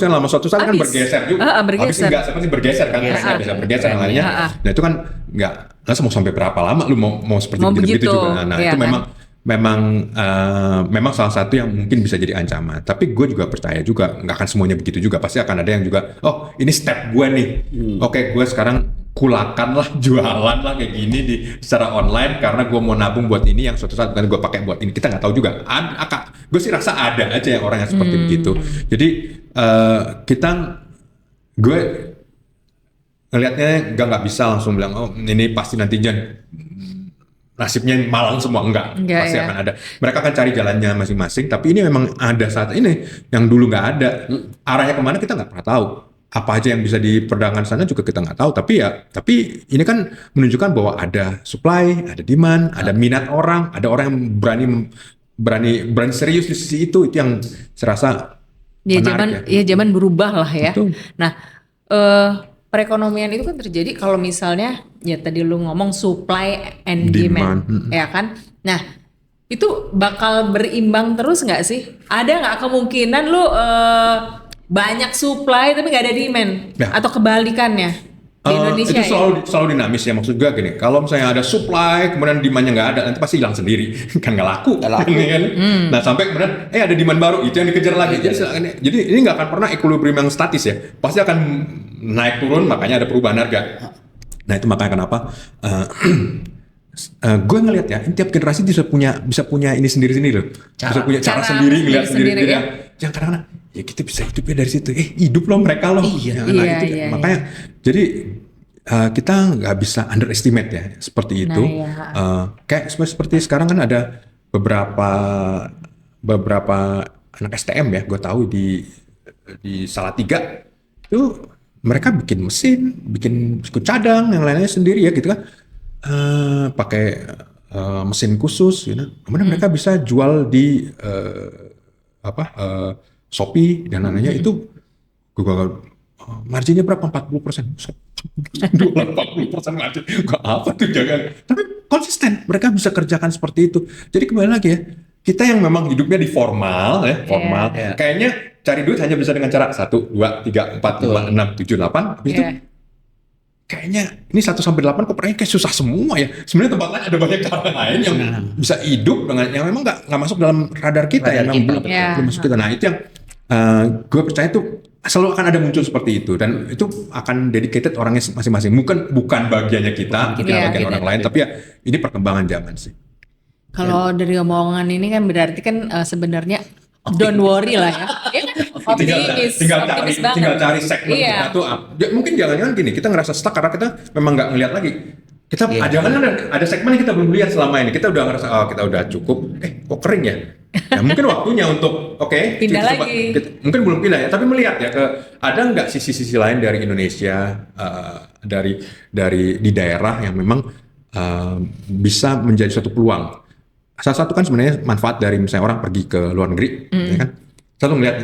yang lama suatu saat kan bergeser juga. Habis enggak seperti bergeser kan, bisa bergeser dan lainnya. Nah itu kan nggak mau sampai berapa lama lu mau seperti begitu juga. Nah itu memang salah satu yang mungkin bisa jadi ancaman. Tapi gue juga percaya juga nggak akan semuanya begitu juga. Pasti akan ada yang juga, oh ini step gue nih. Oke, gue sekarang kulakan lah, jualan lah kayak gini secara online karena gue mau nabung buat ini yang suatu saat bukan gue pakai buat ini. Kita nggak tahu juga. Gue sih rasa ada aja yang orang yang seperti begitu. Jadi gue ngelihatnya nggak bisa langsung bilang oh ini pasti nantinya nasibnya malang semua, enggak pasti akan ada. Mereka akan cari jalannya masing-masing, tapi ini memang ada saat ini yang dulu nggak ada. Arahnya kemana kita nggak pernah tahu. Apa aja yang bisa diperdagangkan sana juga kita nggak tahu. Tapi ini kan menunjukkan bahwa ada supply, ada demand, ada minat orang, ada orang yang berani serius di sisi itu yang serasa menarik zaman berubah lah ya. Betul. Nah, perekonomian itu kan terjadi kalau misalnya ya tadi lu ngomong supply and demand. Ya kan. Nah, itu bakal berimbang terus nggak sih? Ada nggak kemungkinan lu banyak supply tapi nggak ada demand atau kebalikannya di Indonesia? Itu selalu dinamis ya, maksud gue gini, kalau misalnya ada supply kemudian demandnya nggak ada, nanti pasti hilang sendiri kan nggak laku. Kan? Nah sampai kemudian ada demand baru, itu yang dikejar lagi. Jadi ini nggak akan pernah equilibrium yang statis ya, pasti akan naik turun, makanya ada perubahan harga. Nah itu makanya kenapa gue ngelihat ya, tiap generasi bisa punya ini sendiri loh, bisa punya cara sendiri ngelihat sendiri ya. Yang kadang-kadang ya kita bisa hidupnya dari situ, hidup loh mereka loh. Makanya jadi kita nggak bisa underestimate ya seperti itu. Kayak seperti sekarang kan ada beberapa anak STM ya, gue tahu di Salatiga itu mereka bikin mesin, bikin cadang, yang lainnya sendiri ya gitu kan. Pakai mesin khusus, kemudian mereka bisa jual di Shopee dan lainnya itu marginnya berapa? 40%. 40% margin. Apa tuh jangan. Tapi konsisten, mereka bisa kerjakan seperti itu. Jadi kembali lagi ya, kita yang memang hidupnya di formal ya, kayaknya cari duit hanya bisa dengan cara 1, 2, 3, 4, 5, 6, 7, 8. Habis itu kayaknya ini 1 sampai 8 kok kayak susah semua ya. Sebenarnya tempat lain ada banyak cara lain yang bisa hidup dengan yang memang nggak masuk dalam radar kita ya, belum masuk kita. Nah itu yang gue percaya tuh selalu akan ada muncul seperti itu, dan itu akan dedicated orangnya masing-masing. Bukan bagiannya kita bagian orang lain, tapi ya ini perkembangan zaman sih. Kalau dari omongan ini kan berarti kan sebenarnya don't worry lah ya. Tinggal cari segmen kita tuh. Mungkin jangan-jangan gini, kita ngerasa stuck karena kita memang nggak ngelihat lagi. Kita ada segmen yang kita belum lihat selama ini. Kita udah ngerasa kita udah cukup. Kok kering ya? Ya mungkin waktunya untuk pindah lagi. Mungkin belum pindah ya, tapi melihat ya ada nggak sisi-sisi lain dari Indonesia, dari di daerah yang memang bisa menjadi suatu peluang. Salah satu kan sebenarnya manfaat dari misalnya orang pergi ke luar negeri, ya kan? Selalu melihat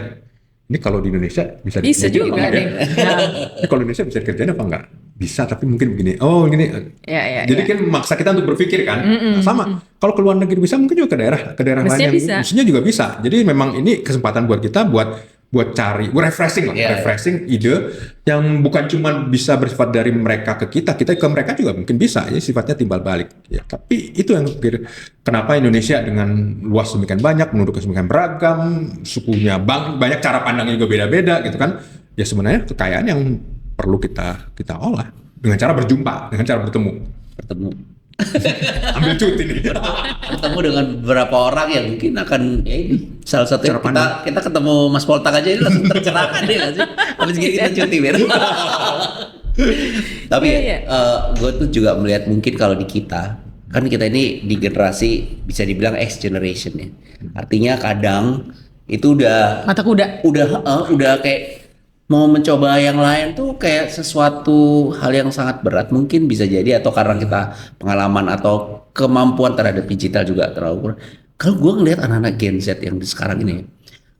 ini kalau di Indonesia bisa juga nih. Ini kalau Indonesia bisa dikerjain apa enggak? Bisa, tapi mungkin begini. Oh, gini. Jadi kan maksa kita untuk berpikir kan. Sama. Kalau ke luar negeri bisa, mungkin juga ke daerah lain yang mestinya juga bisa. Jadi memang ini kesempatan buat kita buat cari, refreshing ide yang bukan cuma bisa bersifat dari mereka ke kita ke mereka juga mungkin bisa. Jadi sifatnya timbal balik. Ya, tapi itu yang kenapa Indonesia dengan luas demikian banyak, penduduknya demikian beragam, sukunya banyak, cara pandangnya juga beda-beda gitu kan. Ya sebenarnya kekayaan yang perlu kita olah dengan cara berjumpa, dengan cara bertemu. Ambil cuti nih. Ketemu dengan beberapa orang yang mungkin akan ini salah satu kita ketemu Mas Poltak aja ini langsung tercerahkan deh nggak sih? Habis gini kita cuti Tapi gue tuh juga melihat mungkin kalau di kita kan kita ini di generasi bisa dibilang X generation ya. Artinya kadang itu udah mata kuda. Udah kayak mau mencoba yang lain tuh kayak sesuatu hal yang sangat berat mungkin bisa jadi, atau karena kita pengalaman atau kemampuan terhadap digital juga terlalu kurang. Kalau gue ngeliat anak-anak Gen Z yang di sekarang ini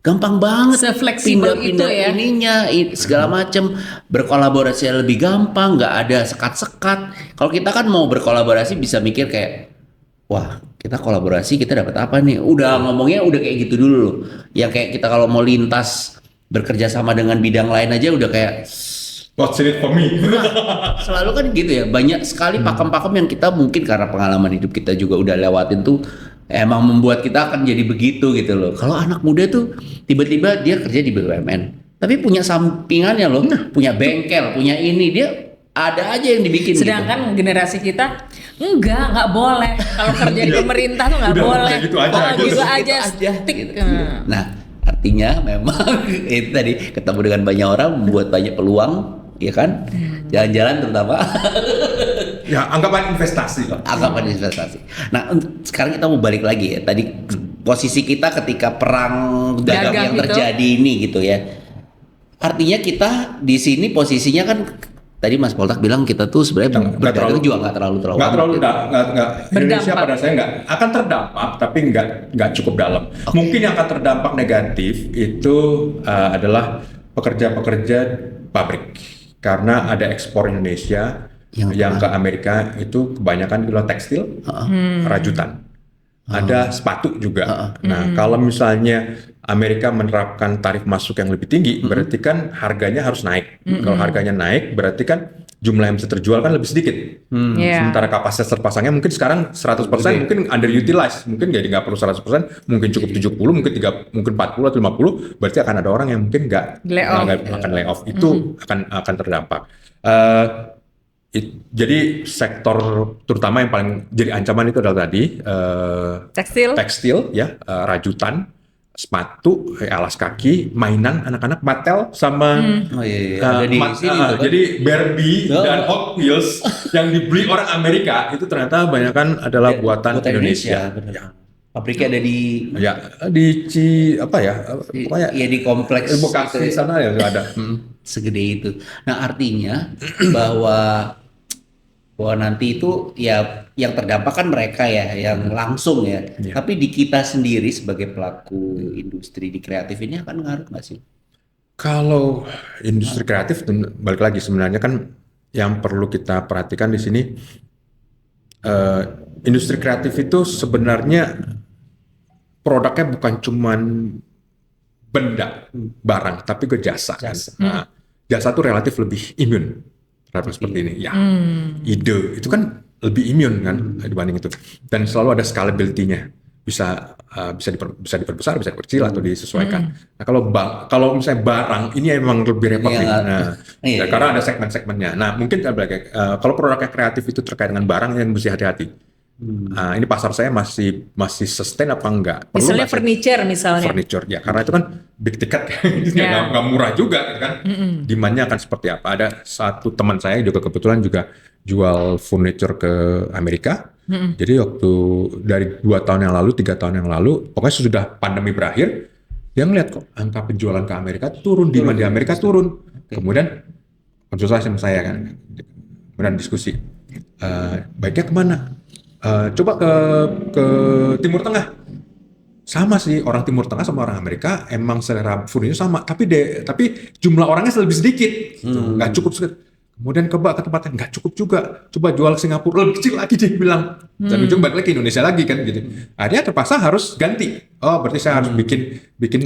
gampang banget pindah-pindah ininya segala macam, berkolaborasi lebih gampang, nggak ada sekat-sekat. Kalau kita kan mau berkolaborasi bisa mikir kayak wah kita kolaborasi kita dapat apa nih, udah ngomongnya udah kayak gitu dulu loh. Yang kayak kita kalau mau lintas bekerja sama dengan bidang lain aja udah kayak what's in it for me. Selalu kan gitu ya, banyak sekali pakem-pakem yang kita mungkin karena pengalaman hidup kita juga udah lewatin tuh emang membuat kita akan jadi begitu gitu loh. Kalau anak muda tuh tiba-tiba dia kerja di BUMN tapi punya sampingannya loh, punya bengkel, punya ini, dia ada aja yang dibikin. Sedangkan generasi kita nggak boleh kalau kerja di pemerintah tuh nggak boleh. Gitu aja. Gitu. Nah artinya memang itu tadi ketemu dengan banyak orang membuat banyak peluang ya kan? Jalan-jalan terutama. Ya, anggapan investasi lah. Anggapan investasi. Nah, sekarang kita mau balik lagi ya. Tadi posisi kita ketika perang dagang yang itu terjadi ini gitu ya. Artinya kita di sini posisinya kan tadi Mas Poltak bilang kita tuh sebenarnya berdagang juga nggak terlalu Indonesia pada saya nggak akan terdampak, tapi nggak cukup dalam. Mungkin yang akan terdampak negatif itu adalah pekerja-pekerja pabrik, karena ada ekspor Indonesia yang ke Amerika itu kebanyakan adalah tekstil, rajutan. Ada sepatu juga. Nah, kalau misalnya Amerika menerapkan tarif masuk yang lebih tinggi, berarti kan harganya harus naik. Kalau harganya naik, berarti kan jumlah yang bisa terjual kan lebih sedikit. Sementara kapasitas terpasangnya mungkin sekarang 100%, mungkin underutilized. Mungkin jadi nggak perlu 100%, mungkin cukup 70, mungkin 40 atau 50. Berarti akan ada orang yang mungkin nggak akan lay off. Itu akan terdampak. Jadi sektor terutama yang paling jadi ancaman itu adalah tadi tekstil ya, rajutan, sepatu, alas kaki, mainan anak-anak, Mattel sama ada di sini tuh, kan? Jadi Barbie dan Hot Wheels yang dibeli orang Amerika itu ternyata kebanyakan adalah buatan Indonesia. Ya. Pabriknya ada di pokoknya di kompleks Bekasi sana ya ada. Segede itu. Nah, artinya bahwa nanti itu ya yang terdampak kan mereka ya, yang langsung ya. Tapi di kita sendiri sebagai pelaku industri di kreatif ini akan ngaruh nggak sih? Kalau industri kreatif, balik lagi sebenarnya kan yang perlu kita perhatikan di sini, industri kreatif itu sebenarnya produknya bukan cuman benda, barang, tapi ke jasa. Nah, jasa itu relatif lebih imun terhadap seperti ini. Ya, ide itu kan lebih imun kan dibanding itu. Dan selalu ada scalability-nya. Bisa diperbesar, bisa diperkecil atau disesuaikan. Nah, kalau misalnya barang ini emang lebih repot nih. Karena ada segmen-segmennya. Nah, mungkin kalau produknya kreatif itu terkait dengan barang yang mesti hati-hati. Ini pasar saya masih sustain apa enggak? Misalnya furniture ya, karena itu kan big ticket, nggak murah juga kan. Demand-nya akan seperti apa? Ada satu teman saya juga kebetulan juga jual furniture ke Amerika. Jadi waktu dari 2 tahun yang lalu, 3 tahun yang lalu, pokoknya sudah pandemi berakhir, dia ngeliat kok angka penjualan ke Amerika turun, demand di Amerika turun. Kemudian konsultasi sama saya kan, kemudian diskusi, baiknya kemana? Coba ke Timur Tengah. Sama sih, orang Timur Tengah sama orang Amerika emang selera foodnya sama, tapi jumlah orangnya lebih sedikit, nggak cukup sedikit. Kemudian ke tempatnya nggak cukup juga, coba jual ke Singapura lebih kecil lagi dia bilang, dan ujung balik lagi ke Indonesia lagi kan gitu. Akhirnya terpaksa harus ganti. Oh, berarti saya harus bikin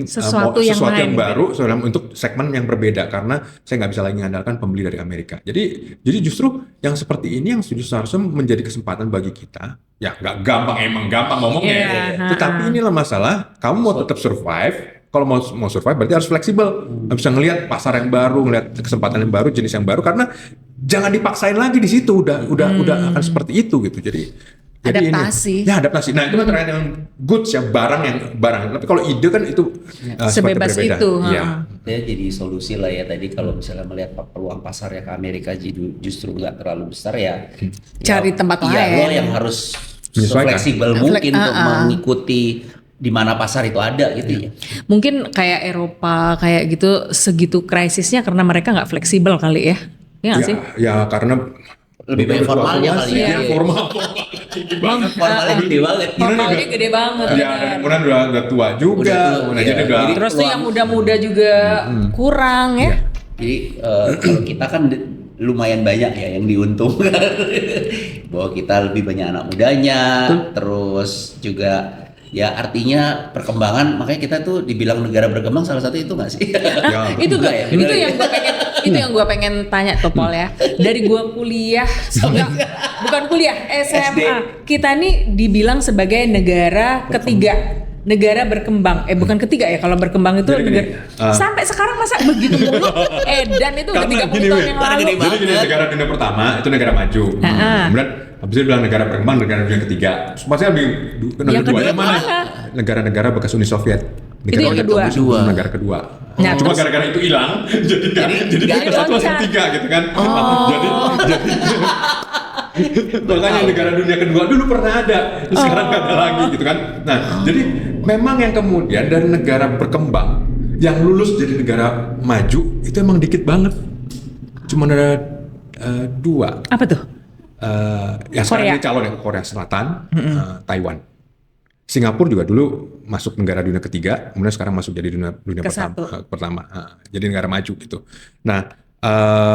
sesuatu yang baru untuk segmen yang berbeda, karena saya nggak bisa lagi mengandalkan pembeli dari Amerika. Jadi justru yang seperti ini yang seharusnya menjadi kesempatan bagi kita. Ya nggak gampang ngomongnya, tetapi inilah masalah. Kamu mau tetap survive. Kalau mau survive berarti harus fleksibel, bisa ngelihat pasar yang baru, ngelihat kesempatan yang baru, jenis yang baru, karena jangan dipaksain lagi di situ. Udah akan seperti itu gitu. Jadi adaptasi. Adaptasi. Nah, itu kan terkait dengan goods ya, barang. Tapi kalau ide kan itu sebebas itu. Ya, jadi solusi lah ya tadi kalau misalnya melihat peluang pasar ya ke Amerika justru nggak terlalu besar ya. Cari tempat lain. Lo yang harus fleksibel mungkin untuk mengikuti di mana pasar itu ada gitu ya. Mungkin kayak Eropa kayak gitu segitu krisisnya karena mereka nggak fleksibel kali ya. Iya nggak sih? Ya karena lebih banyak formalnya kali ya. Formalnya gede banget. Formalnya gede banget. Ya, kemudian udah tua juga. Terus tuh yang muda-muda juga kurang ya. Jadi kalau kita kan lumayan banyak ya yang diuntungkan. Bahwa kita lebih banyak anak mudanya, terus juga ya artinya perkembangan, makanya kita tuh dibilang negara berkembang salah satu itu nggak sih? Itu yang gue pengen tanya tuh Paul ya. Dari gue kuliah, bukan kuliah, SMA. Kita nih dibilang sebagai negara ketiga. Negara berkembang, bukan ketiga ya, kalau berkembang itu negara. Sampai sekarang masa begitu mulu? Dan itu udah 30 tahun yang lalu. Jadi gini, negara dunia pertama itu negara maju. Kemudian habis itu bilang negara berkembang, negara dunia ketiga. Maksudnya negara keduanya mana? Negara-negara bekas Uni Soviet. Itu yang kedua. Negara kedua. Nah, Cuma terus- gara-gara itu hilang, jadi nggak ada. satu sama tiga gitu kan. Jadi makanya negara dunia kedua dulu pernah ada, terus sekarang nggak ada lagi gitu kan. Nah, jadi memang yang kemudian dari negara berkembang yang lulus jadi negara maju itu emang dikit banget. Cuma ada 2. Apa tuh? Yang sekarang Korea. ini calon ya, Korea Selatan, Taiwan. Singapura juga dulu masuk negara dunia ketiga, kemudian sekarang masuk jadi dunia Kesatu. pertama. Jadi negara maju gitu. Nah,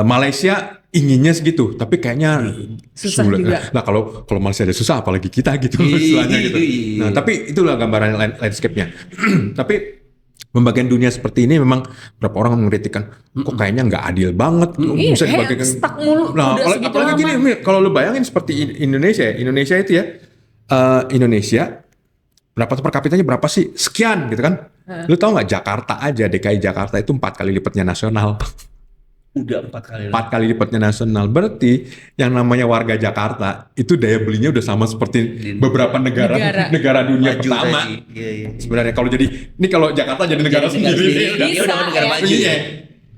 Malaysia inginnya segitu, tapi kayaknya Susah sulit. juga. Nah, kalau Malaysia ada susah, apalagi kita gitu Iya. istilahnya gitu. Nah, tapi itulah gambaran landscape-nya. Tapi pembagian dunia seperti ini memang berapa orang mengkritikkan, kok kayaknya nggak adil banget, Iya, bisa kayak dibagikan. stuck mulu, Nah, udah segitu apalagi lama. gini, Mi, kalau lu bayangin seperti Indonesia itu ya, Indonesia berapa per kapitanya berapa sih? Sekian gitu kan? Lu tahu nggak Jakarta aja, DKI Jakarta itu 4 kali lipatnya nasional. Udah 4 kali 4 kali lipatnya nasional. Berarti yang namanya warga Jakarta itu daya belinya udah sama seperti beberapa negara dunia maju pertama. tadi. Iya. Sebenarnya kalau Jakarta jadi negara Jadi sendiri. Dia Bisa, udah negara ya. maju. Iya.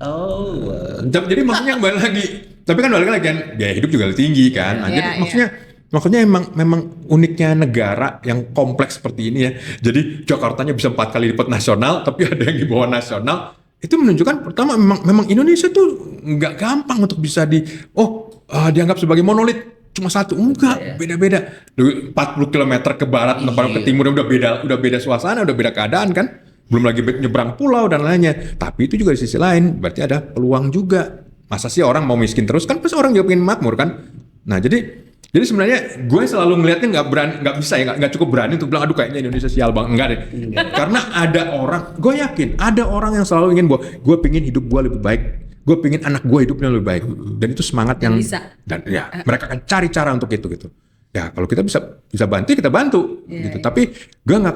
Oh. Jadi maksudnya balik lagi. Tapi kan balik lagi kan biaya hidup juga lebih tinggi kan. Nah, Iya, jadi iya. maksudnya memang uniknya negara yang kompleks seperti ini ya. Jadi Jakartanya bisa 4 kali lipat nasional, tapi ada yang di bawah nasional. Itu menunjukkan pertama memang Indonesia tuh nggak gampang untuk bisa dianggap sebagai monolit cuma satu, enggak, beda-beda. 40 km ke barat, ke timur udah beda suasana, udah beda keadaan kan. Belum lagi nyebrang pulau dan lainnya. Tapi itu juga di sisi lain berarti ada peluang juga. Masa sih orang mau miskin terus kan? Pasti orang juga pengen makmur kan. Nah, jadi sebenarnya gue selalu ngelihatnya nggak cukup berani untuk bilang aduh kayaknya Indonesia sial bang, enggak deh. Karena ada orang, gue yakin ada orang yang selalu ingin gue pengen hidup gue lebih baik, gue pengen anak gue hidupnya lebih baik, dan itu semangat yang bisa. dan ya mereka akan cari cara untuk itu gitu. Ya kalau kita bisa bantu kita bantu gitu. Tapi gue nggak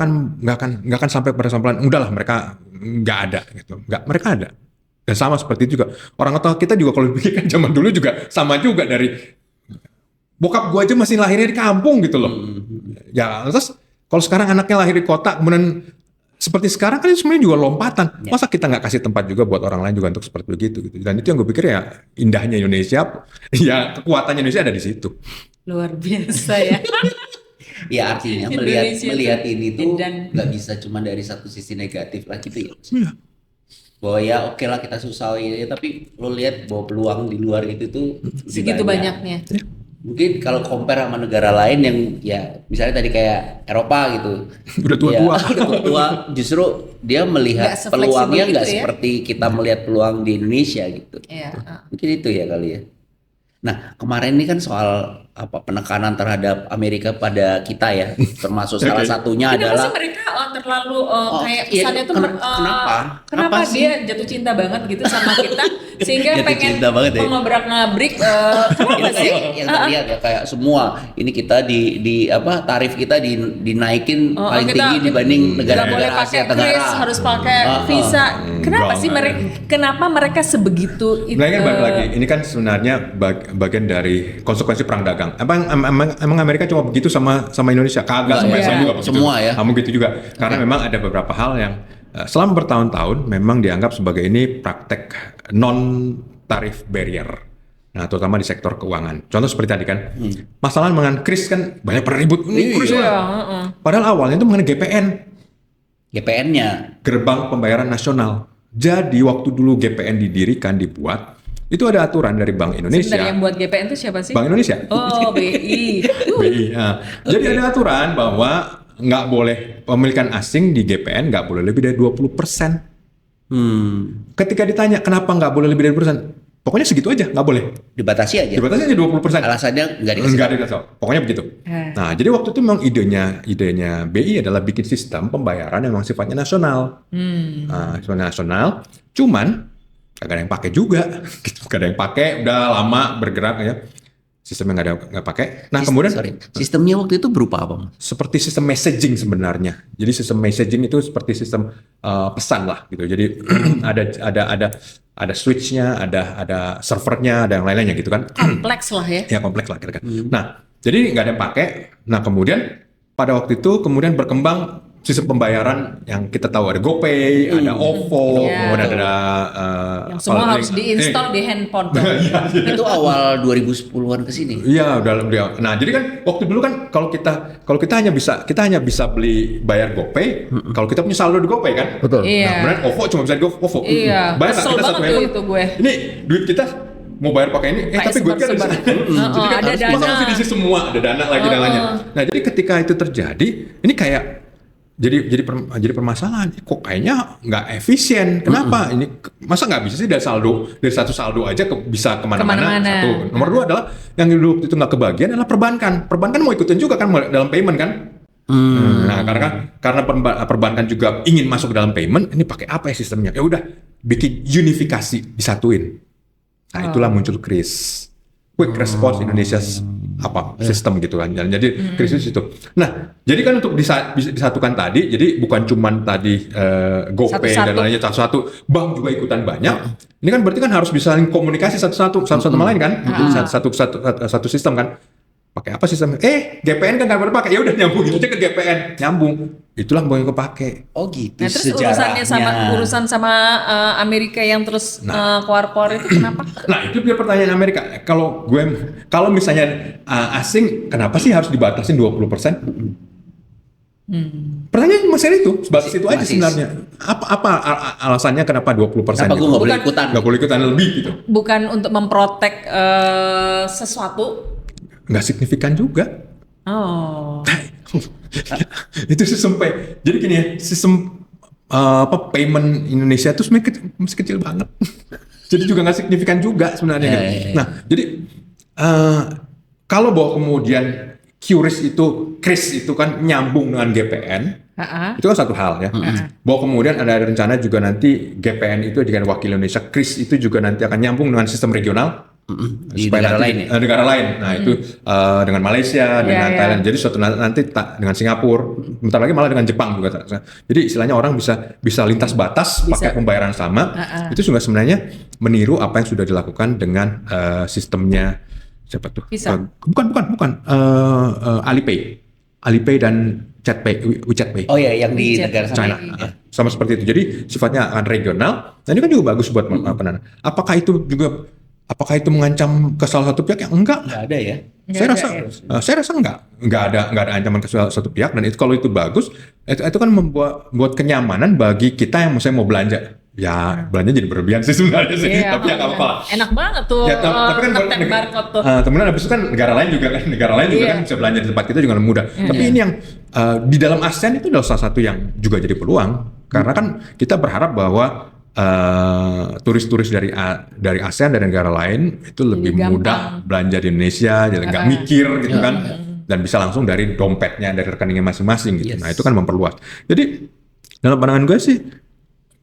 akan sampai pada sampelan udahlah mereka nggak ada gitu, mereka ada. Dan sama seperti itu juga orang tua kita juga kalau dipikirkan zaman dulu juga sama juga dari bokap gue aja masih lahirnya di kampung gitu loh. Ya terus kalau sekarang anaknya lahir di kota kemudian seperti sekarang kan itu sebenarnya juga lompatan. Masa kita nggak kasih tempat juga buat orang lain juga untuk seperti begitu gitu. Dan itu yang gue pikir ya indahnya Indonesia, ya kekuatannya Indonesia ada di situ. Luar biasa ya. Ya artinya Indonesia melihat tuh ini tuh dan- nggak bisa cuma dari satu sisi negatif lah gitu ya. Iya. Bahwa ya oke lah kita susah ya, tapi lo lihat bahwa peluang di luar itu tuh lebih Segitu banyak. banyaknya. Mungkin kalau compare sama negara lain yang ya misalnya tadi kayak Eropa gitu. Udah tua-tua. Ya, udah tua-tua justru dia melihat Nggak se-fleksibel peluangnya itu nggak ya. seperti kita melihat peluang di Indonesia gitu. Iya. Mungkin itu ya kali ya. Nah, kemarin ini kan soal penekanan terhadap Amerika pada kita ya, termasuk salah satunya Kenapa adalah sih mereka terlalu kayak iya, kesannya tuh kenapa? kenapa Apa sih? dia jatuh cinta banget gitu sama kita sehingga Jatuh pengen cinta banget ya. mengobrak-ngabrik kenapa Ini sih? yang terlihat ya kayak semua ini kita di tarif kita dinaikin paling Kita tinggi dibanding nggak boleh negara-negara pakai Asia Tenggara. kris, harus pakai visa. Kenapa sih kenapa mereka sebegitu itu? Nah, ini kan balik lagi. Ini kan sebenarnya bagian dari konsekuensi perang dagang. Emang Amerika cuma begitu sama Indonesia? Kagak, sama Iya. Islam juga begitu. Semua ya. Kamu gitu juga. Karena memang ada beberapa hal yang selama bertahun-tahun memang dianggap sebagai ini praktek non tarif barrier. Nah, terutama di sektor keuangan. Contoh seperti tadi kan, masalah mengenai kris kan banyak pernah ribut. Ini kris Iya, lah. Padahal awalnya itu mengenai GPN. GPN-nya Gerbang Pembayaran Nasional. Jadi waktu dulu GPN dibuat, itu ada aturan dari Bank Indonesia. Sebenarnya yang buat GPN itu siapa sih? Bank Indonesia. Oh, BI. BI. Nah, Jadi ada aturan bahwa nggak boleh pemilikan asing di GPN nggak boleh lebih dari 20%. Ketika ditanya kenapa nggak boleh lebih dari 20%, pokoknya segitu aja, nggak boleh. dibatasi aja. Dibatasi aja 20%. Alasannya nggak dikasih. Enggak dikasih. Pokoknya begitu. Nah, jadi waktu itu memang idenya BI adalah bikin sistem pembayaran yang memang sifatnya nasional. Nah, sifatnya nasional. Cuman kagak ada yang pakai juga. Gitu. Gak ada yang pakai. Udah lama bergerak ya. Sistemnya nggak pakai. Nah, kemudian Sistemnya waktu itu berupa apa, Mas? seperti sistem messaging sebenarnya. Jadi sistem messaging itu seperti sistem pesan lah gitu. Jadi ada switch-nya, ada servernya, ada yang lain-lainnya gitu kan. Kompleks lah ya. Ya kompleks lah kira-kira. Nah, jadi nggak ada yang pakai. Nah, kemudian pada waktu itu kemudian berkembang sistem pembayaran yang kita tahu ada GoPay, ada OVO, kemudian ada yang semua harus diinstal di handphone. Itu awal 2010-an ke sini. Iya, udah. Nah, jadi kan waktu dulu kan kalau kita hanya bisa beli bayar GoPay, kalau kita punya saldo di GoPay kan. Betul. Iya. Nah, kemudian OVO cuma bisa di OVO. Iya. Bayar Kesel kita satu banget handphone. itu gue. Ini duit kita mau bayar pakai ini, Kayak tapi gue kan di sana. Jadi kan ada dana. masa diisi semua, ada dana lagi dananya. Nah, jadi ketika itu terjadi, ini kayak jadi permasalahan. Kok kayaknya nggak efisien? Kenapa? Ini masa nggak bisa sih dari satu saldo aja bisa kemana-mana? Satu. Nomor dua adalah yang dulu itu nggak kebagian adalah perbankan. Perbankan mau ikutin juga kan dalam payment kan? Nah, karena perbankan juga ingin masuk ke dalam payment, ini pakai apa ya sistemnya? Ya udah, bikin unifikasi, disatuin. Nah, itulah muncul KRIS. Quick Response Indonesia sistem gitu kan. Jadi krisis itu. Nah, jadi kan untuk disatukan tadi, jadi bukan cuman tadi GoPay dan lainnya satu-satu, bank juga ikutan banyak. Ini kan berarti kan harus bisa saling komunikasi satu sama lain kan. Satu sistem kan. Pakai apa sistemnya? GPN kan nggak pernah pakai. Ya udah nyambungin aja ke GPN, nyambung. Itulah yang kepake. Oh gitu. Nah, terus urusan sama Amerika yang terus keluar itu kenapa? Nah, itu dia pertanyaan Amerika. Kalau misalnya asing, kenapa sih harus dibatasin 20%? Pertanyaan masih itu, sebatas itu aja sebenarnya. Apa alasannya kenapa 20%? Kenapa gue nggak boleh ikutan? Nggak boleh ikutan lebih gitu. Bukan untuk memprotek sesuatu. Nggak signifikan juga. Oh. Itu sistem jadi gini ya, sistem payment Indonesia itu sebenarnya masih kecil banget. Jadi juga nggak signifikan juga sebenarnya. Gitu. Nah, jadi kalau bahwa kemudian KRIS itu kan nyambung dengan GPN, itu kan satu hal ya. Bahwa kemudian ada rencana juga nanti GPN itu dengan wakil Indonesia, KRIS itu juga nanti akan nyambung dengan sistem regional. Di negara lain ya? Negara lain. Nah itu dengan Malaysia, dengan Thailand. Jadi suatu nanti dengan Singapura, bentar lagi malah dengan Jepang juga. Jadi istilahnya orang bisa lintas batas pakai pembayaran sama. Itu juga sebenarnya meniru apa yang sudah dilakukan dengan sistemnya siapa tuh? Bukan. Alipay dan WeChat Pay. Oh ya, yang di negara China. Sama seperti itu. Jadi sifatnya akan regional. Nah ini kan juga bagus buat penanam. Apakah itu mengancam ke salah satu pihak? Yang enggak. Nggak ada ya? Saya rasa enggak ada ancaman ke salah satu pihak, dan itu kalau itu bagus, itu kan membuat kenyamanan bagi kita yang misalnya mau belanja. Ya belanja jadi berlebihan sih sebenarnya sih, tapi ya nggak apa-apa. Enak banget tuh. Ya, tapi kan barcode tuh. Kemudian habis itu kan negara lain juga kan bisa belanja di tempat kita juga mudah. Tapi ini yang di dalam ASEAN itu adalah salah satu yang juga jadi peluang, karena kan kita berharap bahwa turis-turis dari ASEAN dan negara lain itu lebih mudah belanja di Indonesia, jadi nggak mikir gitu kan, dan bisa langsung dari dompetnya, dari rekeningnya masing-masing gitu. Nah itu kan memperluas. Jadi dalam pandangan gue sih,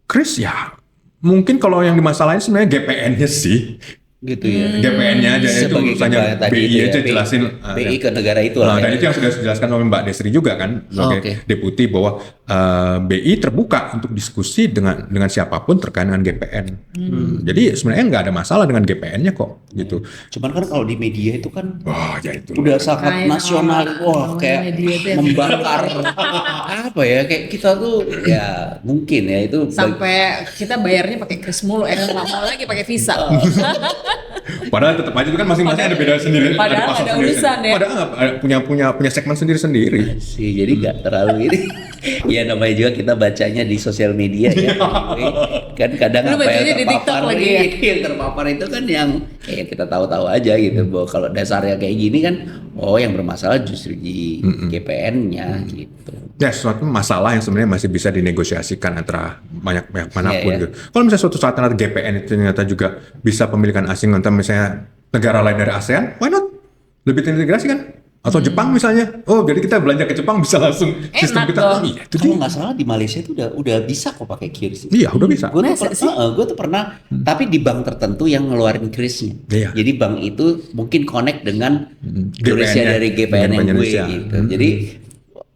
KRIS ya mungkin kalau yang dimasalahin sebenarnya GPN-nya sih. Gitu ya. GPN-nya aja itu urusannya BI aja jelasin. BI ke negara itu lah. Dan itu yang sudah dijelaskan oleh Mbak Desri juga kan sebagai deputi, bahwa BI terbuka untuk diskusi dengan siapapun terkait dengan GPN. Jadi sebenarnya nggak ada masalah dengan GPN-nya kok gitu. Cuman kan kalau di media itu kan itu udah sangat nasional, kayak membakar apa ya, kayak kita tuh ya mungkin ya itu sampai kita bayarnya pakai KRIS mulu, nggak mau lagi pakai Visa. Padahal tetap aja itu kan masing-masing ada beda sendiri. Padahal ada urusan ya. Padahal punya segmen sendiri-sendiri. Sih, jadi nggak terlalu ini. Ya namanya juga kita bacanya di sosial media ya. Kan kadang apa yang terpapar yang terpapar itu kan yang kita tahu-tahu aja gitu. Bahwa kalau dasarnya kayak gini kan, yang bermasalah justru di GPN-nya gitu. Ya, suatu masalah yang sebenarnya masih bisa dinegosiasikan antara banyak manapun gitu. Kalau misalnya suatu saat nanti GPN itu ternyata juga bisa pemilikan asing, nanti misalnya negara lain dari ASEAN, why not? Lebih terintegrasi kan? Atau Jepang misalnya, jadi kita belanja ke Jepang bisa langsung sistem kita. Kalau nggak salah di Malaysia itu udah bisa kok pakai KRIS. Iya, udah bisa. Gue tuh pernah, tapi di bank tertentu yang ngeluarin KRIS-nya. Iya. Jadi bank itu mungkin connect dengan KRIS-nya dari GPN yang gue gitu. Jadi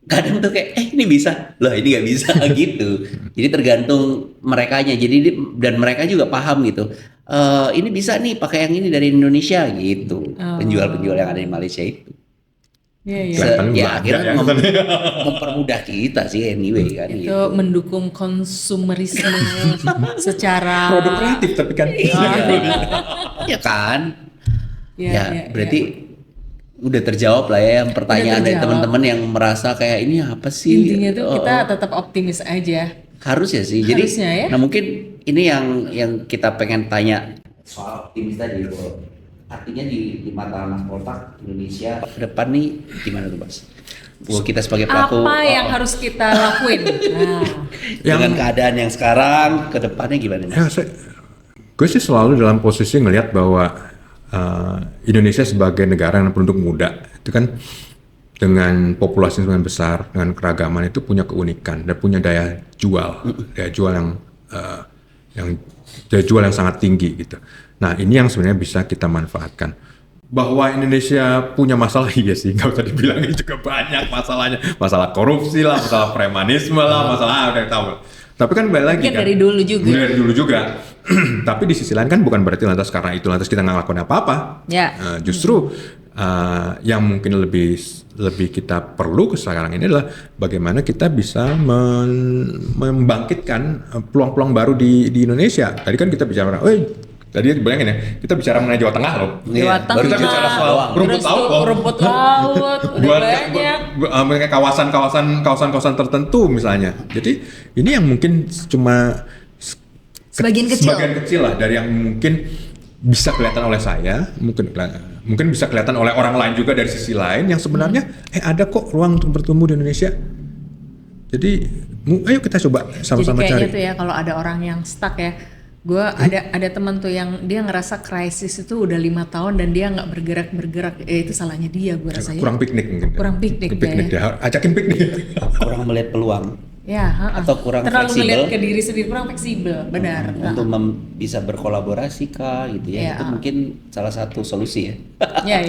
kadang tuh kayak ini bisa, loh ini nggak bisa gitu. Jadi tergantung merekanya. Jadi dan mereka juga paham gitu. Ini bisa nih pakai yang ini dari Indonesia gitu. Penjual-penjual yang ada di Malaysia itu. Kelihatan Ya belanja akhirnya ya. mempermudah kita sih anyway kan Itu gitu. mendukung konsumerisme secara Produk kreatif tapi kan. Ya kan? Ya, Berarti udah terjawab lah ya yang pertanyaan dari terjawab. teman-teman yang merasa kayak ini apa sih? intinya tuh kita tetap optimis aja. Harus ya sih. Jadi Harusnya ya. nah mungkin ini yang kita pengen tanya soal optimis tadi loh. Artinya di mata Mas Poltak Indonesia ke depan nih gimana tuh Mas? Buat kita sebagai pelaku Apa yang harus kita lakuin? Nah, dengan keadaan yang sekarang ke depannya gimana Mas? Gue sih selalu dalam posisi ngelihat bahwa Indonesia sebagai negara yang penduduk muda itu kan dengan populasi yang besar, dengan keragaman itu punya keunikan dan punya daya jual yang sangat tinggi gitu. Nah ini yang sebenarnya bisa kita manfaatkan. Bahwa Indonesia punya masalah, iya sih, nggak usah dibilangin juga banyak masalahnya, masalah korupsi lah, masalah premanisme lah, masalah udah tahu. Tapi kan balik lagi mungkin kan dari dulu juga. dari dulu juga. Tapi di sisi lain kan bukan berarti lantas karena itu lantas kita nggak ngelakuin apa-apa. Ya. Justru yang mungkin lebih kita perlu sekarang ini adalah bagaimana kita bisa membangkitkan peluang-peluang baru di Indonesia. Tadi kan kita bicara, tadi bayangin ya, kita bicara mengenai Jawa Tengah loh. Jawa Tengah. Kita bicara soal rumput Terus laut tuh loh. rumput laut udah banyak. Mengenai kawasan tertentu misalnya. Jadi ini yang mungkin cuma Sebagian kecil lah dari yang mungkin bisa kelihatan oleh saya, mungkin bisa kelihatan oleh orang lain juga dari sisi lain yang sebenarnya ada kok ruang untuk bertumbuh di Indonesia. Jadi ayo kita coba sama-sama Jadi cari. kayaknya tuh ya kalau ada orang yang stuck ya, gue ada teman tuh yang dia ngerasa krisis itu udah 5 tahun dan dia nggak bergerak, itu salahnya dia gue rasanya. Kurang piknik mungkin. Kurang piknik dia. Ajakin piknik. Kurang melihat peluang Ya, atau kurang terlalu fleksibel. melihat ke diri sendiri, kurang fleksibel, benar. untuk bisa berkolaborasi kah gitu ya. Ya. Itu mungkin salah satu solusi ya. Ya.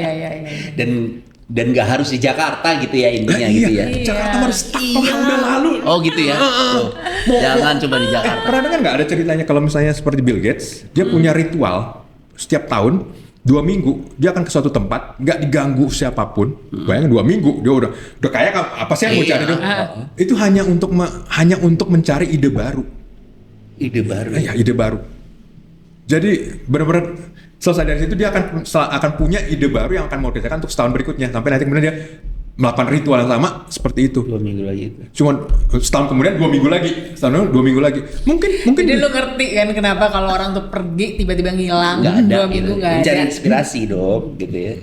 dan nggak harus di Jakarta gitu ya intinya gitu ya. Jakarta harus stuck udah lalu. Oh gitu ya. Tuh. Jangan coba di Jakarta. Karena kan nggak ada ceritanya kalau misalnya seperti Bill Gates, dia punya ritual setiap tahun 2 minggu dia akan ke suatu tempat nggak diganggu siapapun. Bayangin 2 minggu dia udah kayak apa sih yang mau cari itu? Itu hanya untuk mencari ide baru. Ide baru. Ya ide baru. Jadi benar-benar selesai dari situ dia akan punya ide baru yang akan mau kerjakan untuk setahun berikutnya sampai nanti kemudian dia melakukan ritual yang sama seperti itu. 2 minggu lagi itu. Cuman setahun kemudian 2 minggu lagi, setahun 2 minggu lagi. Mungkin Jadi lu ngerti kan kenapa kalau orang tuh pergi tiba-tiba ngilang Nggak ada 2 minggu gitu. nggak Mencari ada. inspirasi dong gitu ya.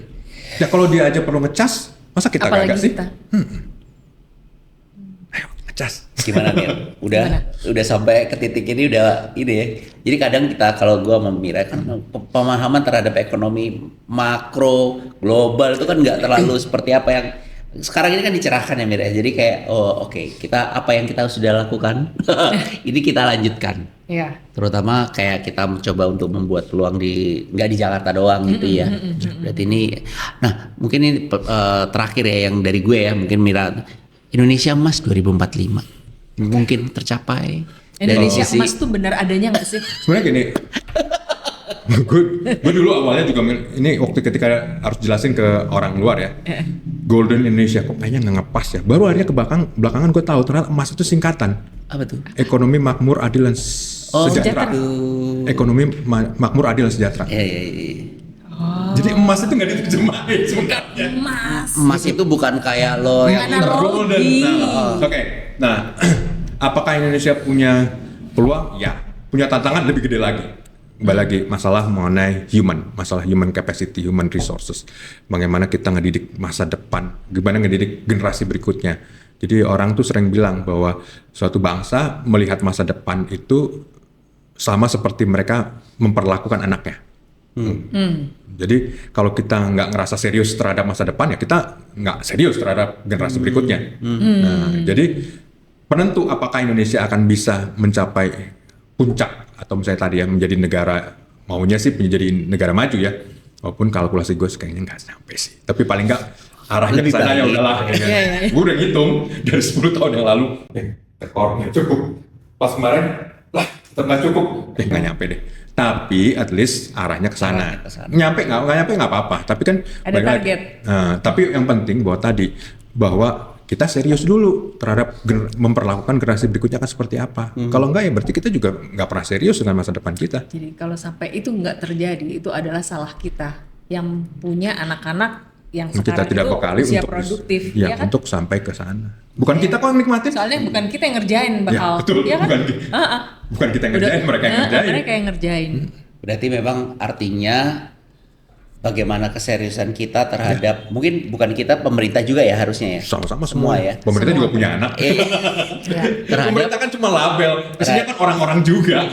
ya kalau dia aja perlu ngecas, masa kita Apalagi kagak sih? kita. Ayo ngecas. Gimana Mir? Udah sampai ke titik ini udah ini ya. Jadi kadang kita kalau gua memira kan pemahaman terhadap ekonomi makro global itu kan nggak terlalu seperti apa yang sekarang ini kan dicerahkan ya Mir ya. Jadi kayak oke, kita apa yang kita sudah lakukan ini kita lanjutkan. Iya. Terutama kayak kita mencoba untuk membuat peluang nggak di Jakarta doang gitu ya. Berarti ini, nah mungkin ini terakhir ya yang dari gue ya, mungkin Mira, Indonesia Emas 2045 mungkin tercapai. Indonesia dari sisi, emas tuh benar adanya nggak sih? Sebenarnya gini, gue dulu awalnya juga ini waktu ketika harus jelasin ke orang luar ya, Golden Indonesia kok kayaknya nggak ngepas ya. Baru akhirnya belakangan gue tahu ternyata emas itu singkatan. apa tuh? Ekonomi makmur, adil dan sejahtera. Aduh. Ekonomi makmur, adil dan sejahtera. Ya. Jadi emas itu nggak diterjemahin sebenarnya. Emas itu bukan kayak lo yang Golden. Oke. Nah, apakah Indonesia punya peluang? Ya, punya tantangan lebih gede lagi. Kembali lagi masalah mengenai masalah human capacity, human resources. Bagaimana kita ngedidik masa depan, gimana ngedidik generasi berikutnya. Jadi orang tuh sering bilang bahwa suatu bangsa melihat masa depan itu sama seperti mereka memperlakukan anaknya. Jadi kalau kita nggak ngerasa serius terhadap masa depan ya kita nggak serius terhadap generasi berikutnya. Nah, jadi penentu apakah Indonesia akan bisa mencapai puncak atau misalnya tadi ya menjadi negara, maunya sih menjadi negara maju ya, walaupun kalkulasi gue kayaknya nggak sampai sih, tapi paling nggak arahnya ke sana ya udahlah. Gue udah ngitung dari 10 tahun yang lalu, rekornya cukup pas kemarin lah Nggak cukup, nggak nyampe deh. Tapi at least arahnya ke sana. Nyampe nggak apa-apa. Tapi kan ada target. Tapi yang penting bahwa kita serius dulu terhadap memperlakukan generasi berikutnya kan seperti apa. Kalau enggak ya berarti kita juga nggak pernah serius dengan masa depan kita. Jadi kalau sampai itu nggak terjadi, itu adalah salah kita yang punya anak-anak yang sekarang kita tidak itu bekali usia untuk produktif, ya kan? untuk sampai ke sana. Bukan kita kok yang nikmatin. Soalnya bukan kita yang ngerjain bakal, ya, betul, ya kan? Bukan kita yang ngerjain, mereka yang ngerjain. Mereka yang ngerjain. Berarti memang artinya bagaimana keseriusan kita terhadap mungkin bukan kita, pemerintah juga ya harusnya ya. Sama-sama semua ya. Pemerintah juga punya anak. Pemerintah kan cuma label. Isinya kan orang-orang juga.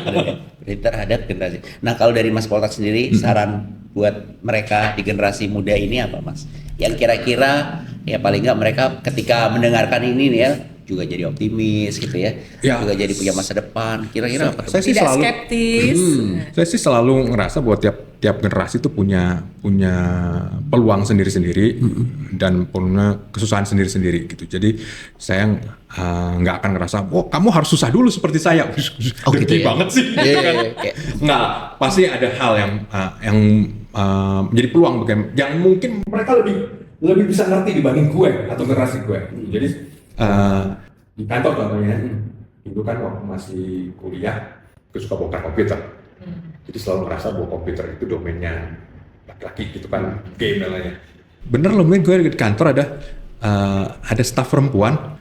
Terhadap generasi. Nah, kalau dari Mas Poltak sendiri saran buat mereka di generasi muda ini apa, Mas? Yang kira-kira ya paling nggak mereka ketika mendengarkan ini nih ya juga jadi optimis gitu ya. Juga jadi punya masa depan. Kira-kira apa? Saya sih tidak selalu skeptis. Saya sih selalu ngerasa bahwa tiap generasi itu punya peluang sendiri-sendiri dan punya kesusahan sendiri-sendiri gitu. Jadi saya nggak akan ngerasa, oh kamu harus susah dulu seperti saya. Oh gitu ya? Banget sih. Nggak, pasti ada hal yang menjadi peluang bagaimana. Yang mungkin mereka lebih bisa ngerti dibanding gue atau generasi gue. Jadi di kantor contohnya, dulu kan waktu masih kuliah, gue suka bongkar komputer. Jadi selalu ngerasa bahwa komputer itu domainnya laki-laki gitu kan, game namanya. Bener loh, mungkin gue di kantor ada staf perempuan.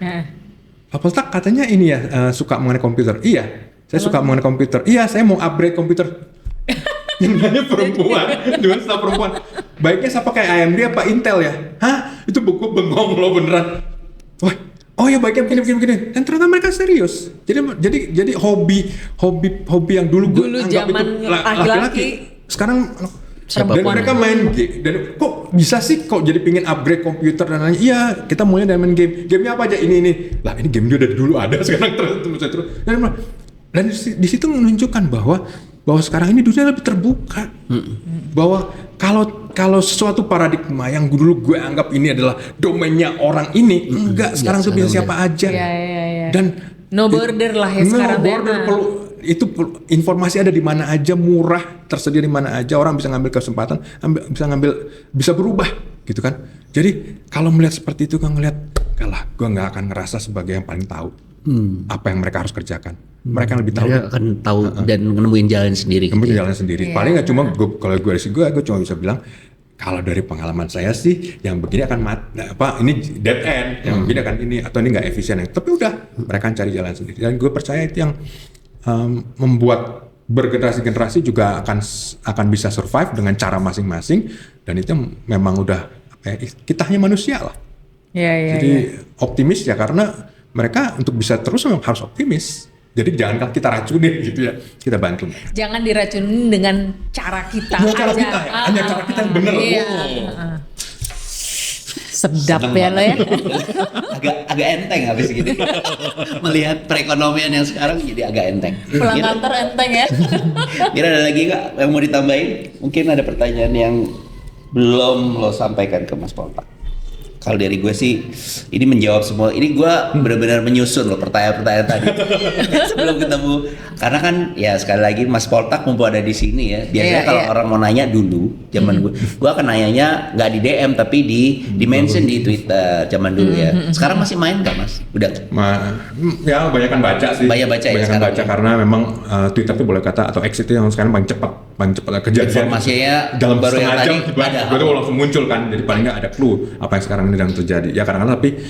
Pak Poltak katanya ini ya suka mengenai komputer. Iya, saya suka mengenai komputer. Iya, saya mau upgrade komputer. Yang nanya perempuan, dengan staf perempuan. Baiknya saya pakai AMD apa Intel ya? Hah? Itu buku bengong loh beneran. Wah, oh ya baiknya begini. Dan ternyata mereka serius. Jadi hobi yang dulu gue anggap itu laki-laki. Sekarang dan mereka main game. Dan kok bisa sih kok jadi pingin upgrade komputer dan lain. Iya, kita mulai dari main game. Gamenya apa aja ini. Lah ini game dia dari dulu ada, sekarang terus. Dan di situ menunjukkan bahwa sekarang ini dunia lebih terbuka. Bahwa kalau sesuatu paradigma yang dulu gue anggap ini adalah domainnya orang ini, enggak, sekarang tuh bisa siapa aja. Ya. Dan no border lah ya sekarang. No border, informasi ada di mana aja, murah, tersedia di mana aja, orang bisa ngambil kesempatan, bisa berubah gitu kan. Jadi kalau melihat seperti itu, gue ngelihat, kalah, gue nggak akan ngerasa sebagai yang paling tahu apa yang mereka harus kerjakan. Mereka lebih tahu. Mereka akan tahu dan nemuin jalan sendiri. Jalan sendiri. Yeah. Paling nggak cuma kalau gue cuma bisa bilang, kalau dari pengalaman saya sih, yang begini akan ini dead end, yang begini akan ini atau ini nggak efisien. Tapi udah, mereka akan cari jalan sendiri. Dan gue percaya itu yang membuat bergenerasi-generasi juga akan bisa survive dengan cara masing-masing, dan itu memang udah kita hanya manusia lah. Jadi optimis ya, karena mereka untuk bisa terus memang harus optimis. Jadi jangan kita racunin gitu ya, kita bantu. Jangan diracunin dengan cara kita aja. Cara kita ya, hanya cara kita yang benar. Iya. Sedap ya lo ya. agak enteng habis gitu. Melihat perekonomian yang sekarang jadi agak enteng. Pulang kantor enteng ya. Kira ada lagi nggak yang mau ditambahin? Mungkin ada pertanyaan yang belum lo sampaikan ke Mas Poltak. Kalau dari gue sih, ini menjawab semua. Ini gue benar-benar menyusun loh pertanyaan-pertanyaan tadi sebelum ketemu. Karena kan ya sekali lagi Mas Poltak mumpung ada di sini ya. Biasanya kalau orang mau nanya dulu, zaman gue akan nanyanya nggak di DM tapi di mention di Twitter zaman dulu ya. Sekarang masih main nggak Mas? Udah? Ya banyakan baca sih. Banyak baca ya sekarang. Baca karena memang Twitter tuh boleh kata atau X itu yang sekarang paling cepat kejadian. Informasinya dalam baru yang tadi gue tuh langsung muncul kan. Jadi paling nggak ada clue apa yang sekarang sedang terjadi. Ya kadang-kadang tapi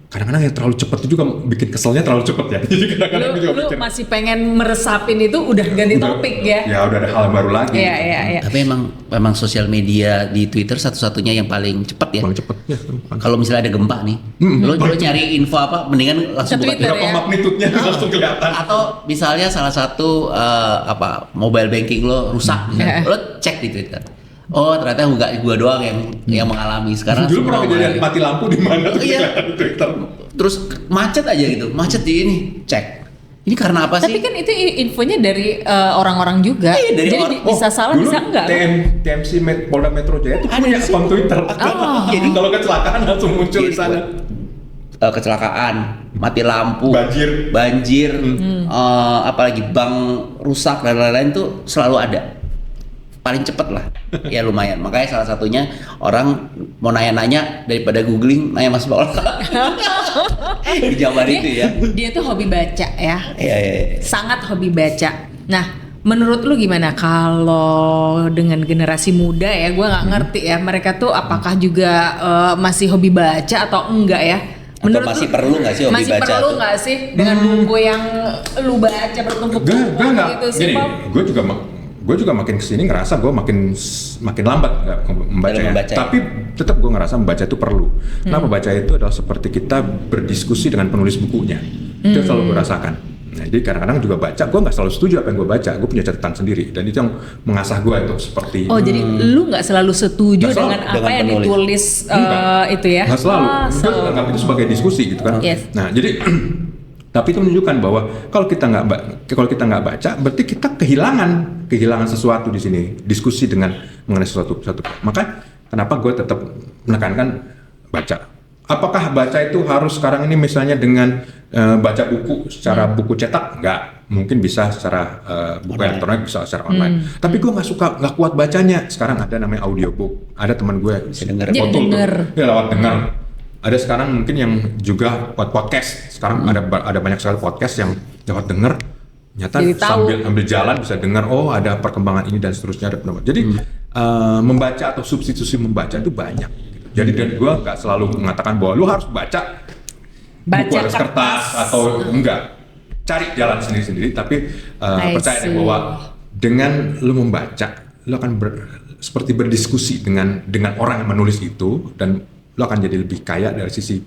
kadang-kadang yang terlalu cepat itu juga bikin keselnya terlalu cepat ya. Jadi kadang-kadang lu masih pengen meresapin itu udah ganti topik ya. Ya udah ada hal baru lagi. Iya. Tapi emang sosial media di Twitter satu-satunya yang paling cepat ya. Paling cepat ya. Kalau misalnya ada gempa nih, lo nyari info apa mendingan langsung buka Twitter ya. Magnitudenya langsung kelihatan. Atau misalnya salah satu mobile banking lo rusak, lo cek di Twitter. Oh ternyata enggak gua doang yang mengalami sekarang. Dulu pernah kejadian mati lampu di mana tuh di Twitter. Terus macet aja gitu, macet di ini, cek. Ini karena apa sih? Tapi kan itu infonya dari orang-orang juga. Iya, dari jadi bisa salah dulu bisa enggak? TMC Polda Metro Jaya itu punya akun Twitter. Jadi kalau kecelakaan langsung muncul di sana. kecelakaan, mati lampu, Banjir. apalagi bank rusak dan lain-lain tuh selalu ada. Paling cepet lah, ya lumayan. Makanya salah satunya orang mau nanya-nanya daripada googling, nanya Mas Paul. Di Jabar itu ya. Dia tuh hobi baca ya. Iya. Sangat hobi baca. Nah, menurut lu gimana kalau dengan generasi muda ya? Gue nggak ngerti ya. Mereka tuh apakah juga masih hobi baca atau enggak ya? Atau masih perlu nggak sih hobi masih baca? Masih perlu nggak sih dengan buku yang lu baca bertumpuk-tumpuk gitu sih? Gini, gue juga makin kesini ngerasa gue makin lambat nggak membaca ya. Tapi tetap gue ngerasa membaca itu perlu. Kenapa baca itu adalah seperti kita berdiskusi dengan penulis bukunya. Itu selalu gue rasakan. Nah, jadi kadang-kadang juga baca, gue nggak selalu setuju apa yang gue baca. Gue punya catatan sendiri dan itu yang mengasah gue untuk seperti. Oh, jadi lu nggak selalu setuju dengan apa yang penulis. ditulis itu ya? Nggak selalu. Gue anggap itu sebagai diskusi gitu kan. Yes. Nah, jadi tapi itu menunjukkan bahwa kalau kita nggak baca, berarti kita kehilangan sesuatu di sini. Diskusi mengenai sesuatu. Maka kenapa gue tetap menekankan baca. Apakah baca itu harus sekarang ini misalnya dengan baca buku secara buku cetak? Nggak, mungkin bisa secara buku elektronik, bisa secara online. Tapi gue nggak kuat bacanya. Sekarang ada namanya audiobook. Ada teman gue Bisa denger. ya lewat dengar. Ada sekarang mungkin yang juga buat podcast. Sekarang ada banyak sekali podcast yang lewat denger. Nyata sambil jalan bisa dengar, oh ada perkembangan ini dan seterusnya, ada pendapat. Jadi membaca atau substitusi membaca itu banyak. Jadi dan gue nggak selalu mengatakan bahwa lu harus baca buku atas kertas atau enggak. Cari jalan sendiri-sendiri, tapi percaya deh bahwa dengan lu membaca, lu akan seperti berdiskusi dengan orang yang menulis itu dan lu akan jadi lebih kaya dari sisi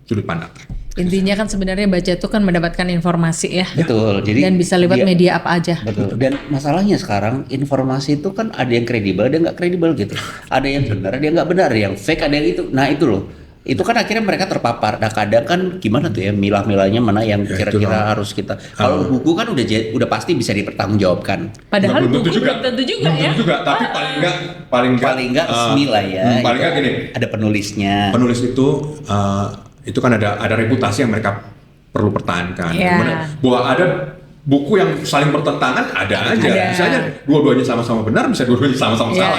sudut pandang. Intinya kan sebenarnya baca itu kan mendapatkan informasi ya. Betul. Jadi dan bisa lewat media apa aja. Betul. Dan masalahnya sekarang informasi itu kan ada yang kredibel, ada yang nggak kredibel gitu. Ada yang benar, ada yang nggak benar, yang fake, ada yang itu. Nah itu loh. Itu kan akhirnya mereka terpapar. Nah kadang kan gimana tuh ya milah-milahnya mana yang kira-kira harus kita. Kalau buku kan udah pasti bisa dipertanggungjawabkan. Padahal buku belum tentu juga ya. Tapi paling enggak resmi lah ya. Paling enggak gini. Ada penulisnya. Penulis itu kan ada reputasi yang mereka perlu pertahankan. Yeah. Bahwa ada buku yang saling bertentangan ada aja. Bisa aja dua-duanya sama-sama benar, bisa dua-duanya sama-sama salah.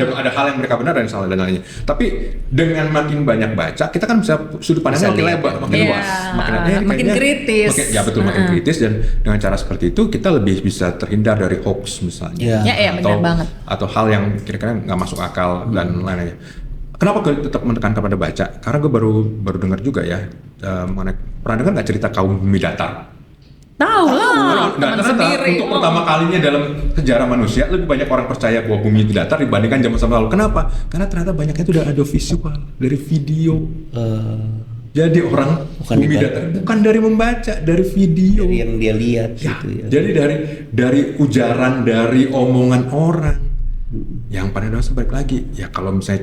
Ada hal yang mereka benar dan salah dan lainnya. Tapi dengan makin banyak baca, kita kan bisa sudut pandangnya makin lebar, makin luas, makin kritis. Makin kritis dan dengan cara seperti itu kita lebih bisa terhindar dari hoax misalnya. Benar banget. Atau hal yang kira-kira nggak masuk akal dan lain-lainnya. Kenapa gue tetap menekankan pada baca? Karena gue baru dengar juga ya pernah dengar nggak cerita kaum bumi datar? Tahu lah, teman sendiri. Untuk pertama kalinya dalam sejarah manusia lebih banyak orang percaya bahwa bumi itu datar dibandingkan zaman lalu. Kenapa? Karena ternyata banyaknya itu udah ada visual dari video. Jadi orang bumi datar bukan dari membaca, dari video. Dari yang dia lihat gitu ya. Jadi dari ujaran, dari omongan orang. Yang pada dasarnya balik lagi, ya kalau misalnya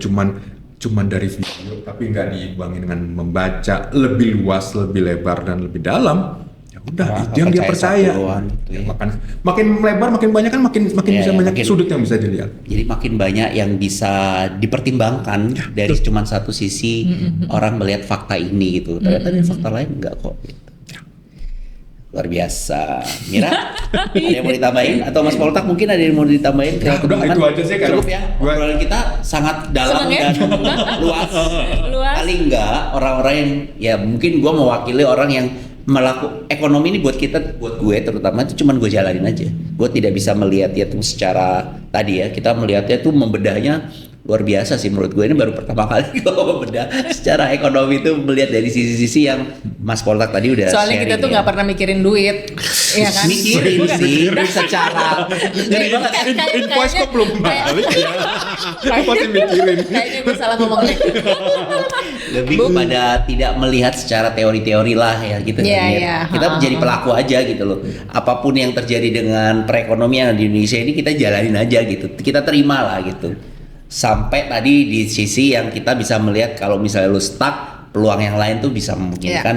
cuman dari video tapi nggak diimbangi dengan membaca lebih luas, lebih lebar dan lebih dalam. Udah itu yang dia percaya. Gitu ya. Makin lebar, makin banyak kan makin bisa banyak sudut yang bisa dilihat. Jadi makin banyak yang bisa dipertimbangkan dari cuma satu sisi orang melihat fakta ini gitu. Ternyata ada fakta lain enggak kok. Gitu. Luar biasa. Mira, ada yang mau ditambahin atau Mas Poltak mungkin ada yang mau ditambahin? Udah itu aja sih. Cukup ya. Obrolan kita sangat dalam dan luas. Paling enggak orang-orang yang ya mungkin gua mewakili orang yang ekonomi ini buat gue terutama itu cuman gue jalanin aja. Gue tidak bisa melihatnya tuh secara tadi ya, kita melihatnya tuh membedahnya luar biasa sih menurut gue. Ini baru pertama kali gue membedah secara ekonomi itu melihat dari sisi-sisi yang Mas Poltak tadi udah soalnya kita tuh nggak pernah mikirin duit, ya kan? Mikirin sih secara jadi banget. Invoice kok belum balik ya? Pasti mikirin. Kayaknya gue salah ngomong. Lebih kepada tidak melihat secara teori-teori lah ya gitu kan. Kita menjadi pelaku aja gitu loh. Apapun yang terjadi dengan perekonomian di Indonesia ini kita jalanin aja gitu. Kita terima lah gitu. Sampai tadi di sisi yang kita bisa melihat kalau misalnya lu stuck, peluang yang lain tuh bisa memungkinkan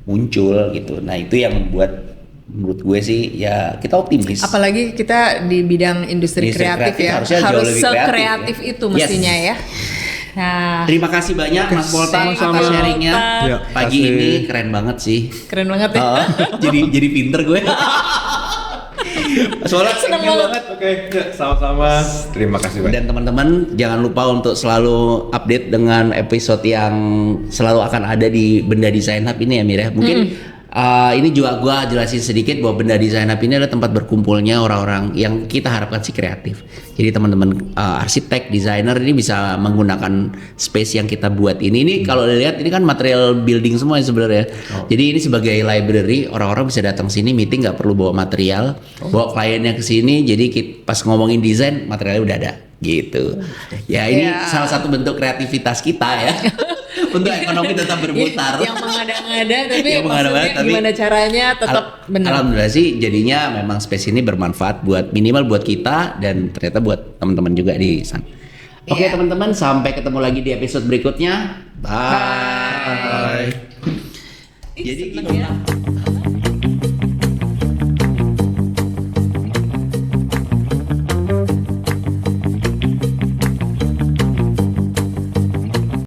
muncul gitu. Nah itu yang membuat menurut gue sih ya kita optimis. Apalagi kita di bidang industri kreatif ya, harus sekreatif itu mestinya ya. Nah, Terima kasih banyak Mas Poltak sama-sama. atas sharingnya Ya, pagi kasih. ini, keren banget sih. keren banget ya. jadi pinter gue. Mas Poltak Seneng thank you banget. Oke, ya, sama-sama. Terima kasih banyak. Dan teman-teman jangan lupa untuk selalu update dengan episode yang selalu akan ada di Benda Design Hub ini ya Mir ya. Mungkin ini juga gua jelasin sedikit bahwa Benda Design Hub ini adalah tempat berkumpulnya orang-orang yang kita harapkan sih kreatif. Jadi teman-teman arsitek, desainer ini bisa menggunakan space yang kita buat ini. Ini kalau dilihat ini kan material building semua ya sebenarnya. Jadi ini sebagai library, orang-orang bisa datang sini meeting nggak perlu bawa material, bawa kliennya ke sini. Jadi pas ngomongin desain materialnya udah ada gitu. Ya ini Ya. salah satu bentuk kreativitas kita ya. Untuk ekonomi tetap berputar. Yang mengada-ngada tapi Yang mengada-ngada, maksudnya tapi gimana caranya tetap benar. Alhamdulillah sih jadinya memang space ini bermanfaat buat minimal buat kita dan ternyata buat teman-teman juga di sana. Oke Iya. teman-teman, sampai ketemu lagi di episode berikutnya. Bye. Jadi Seneng ya.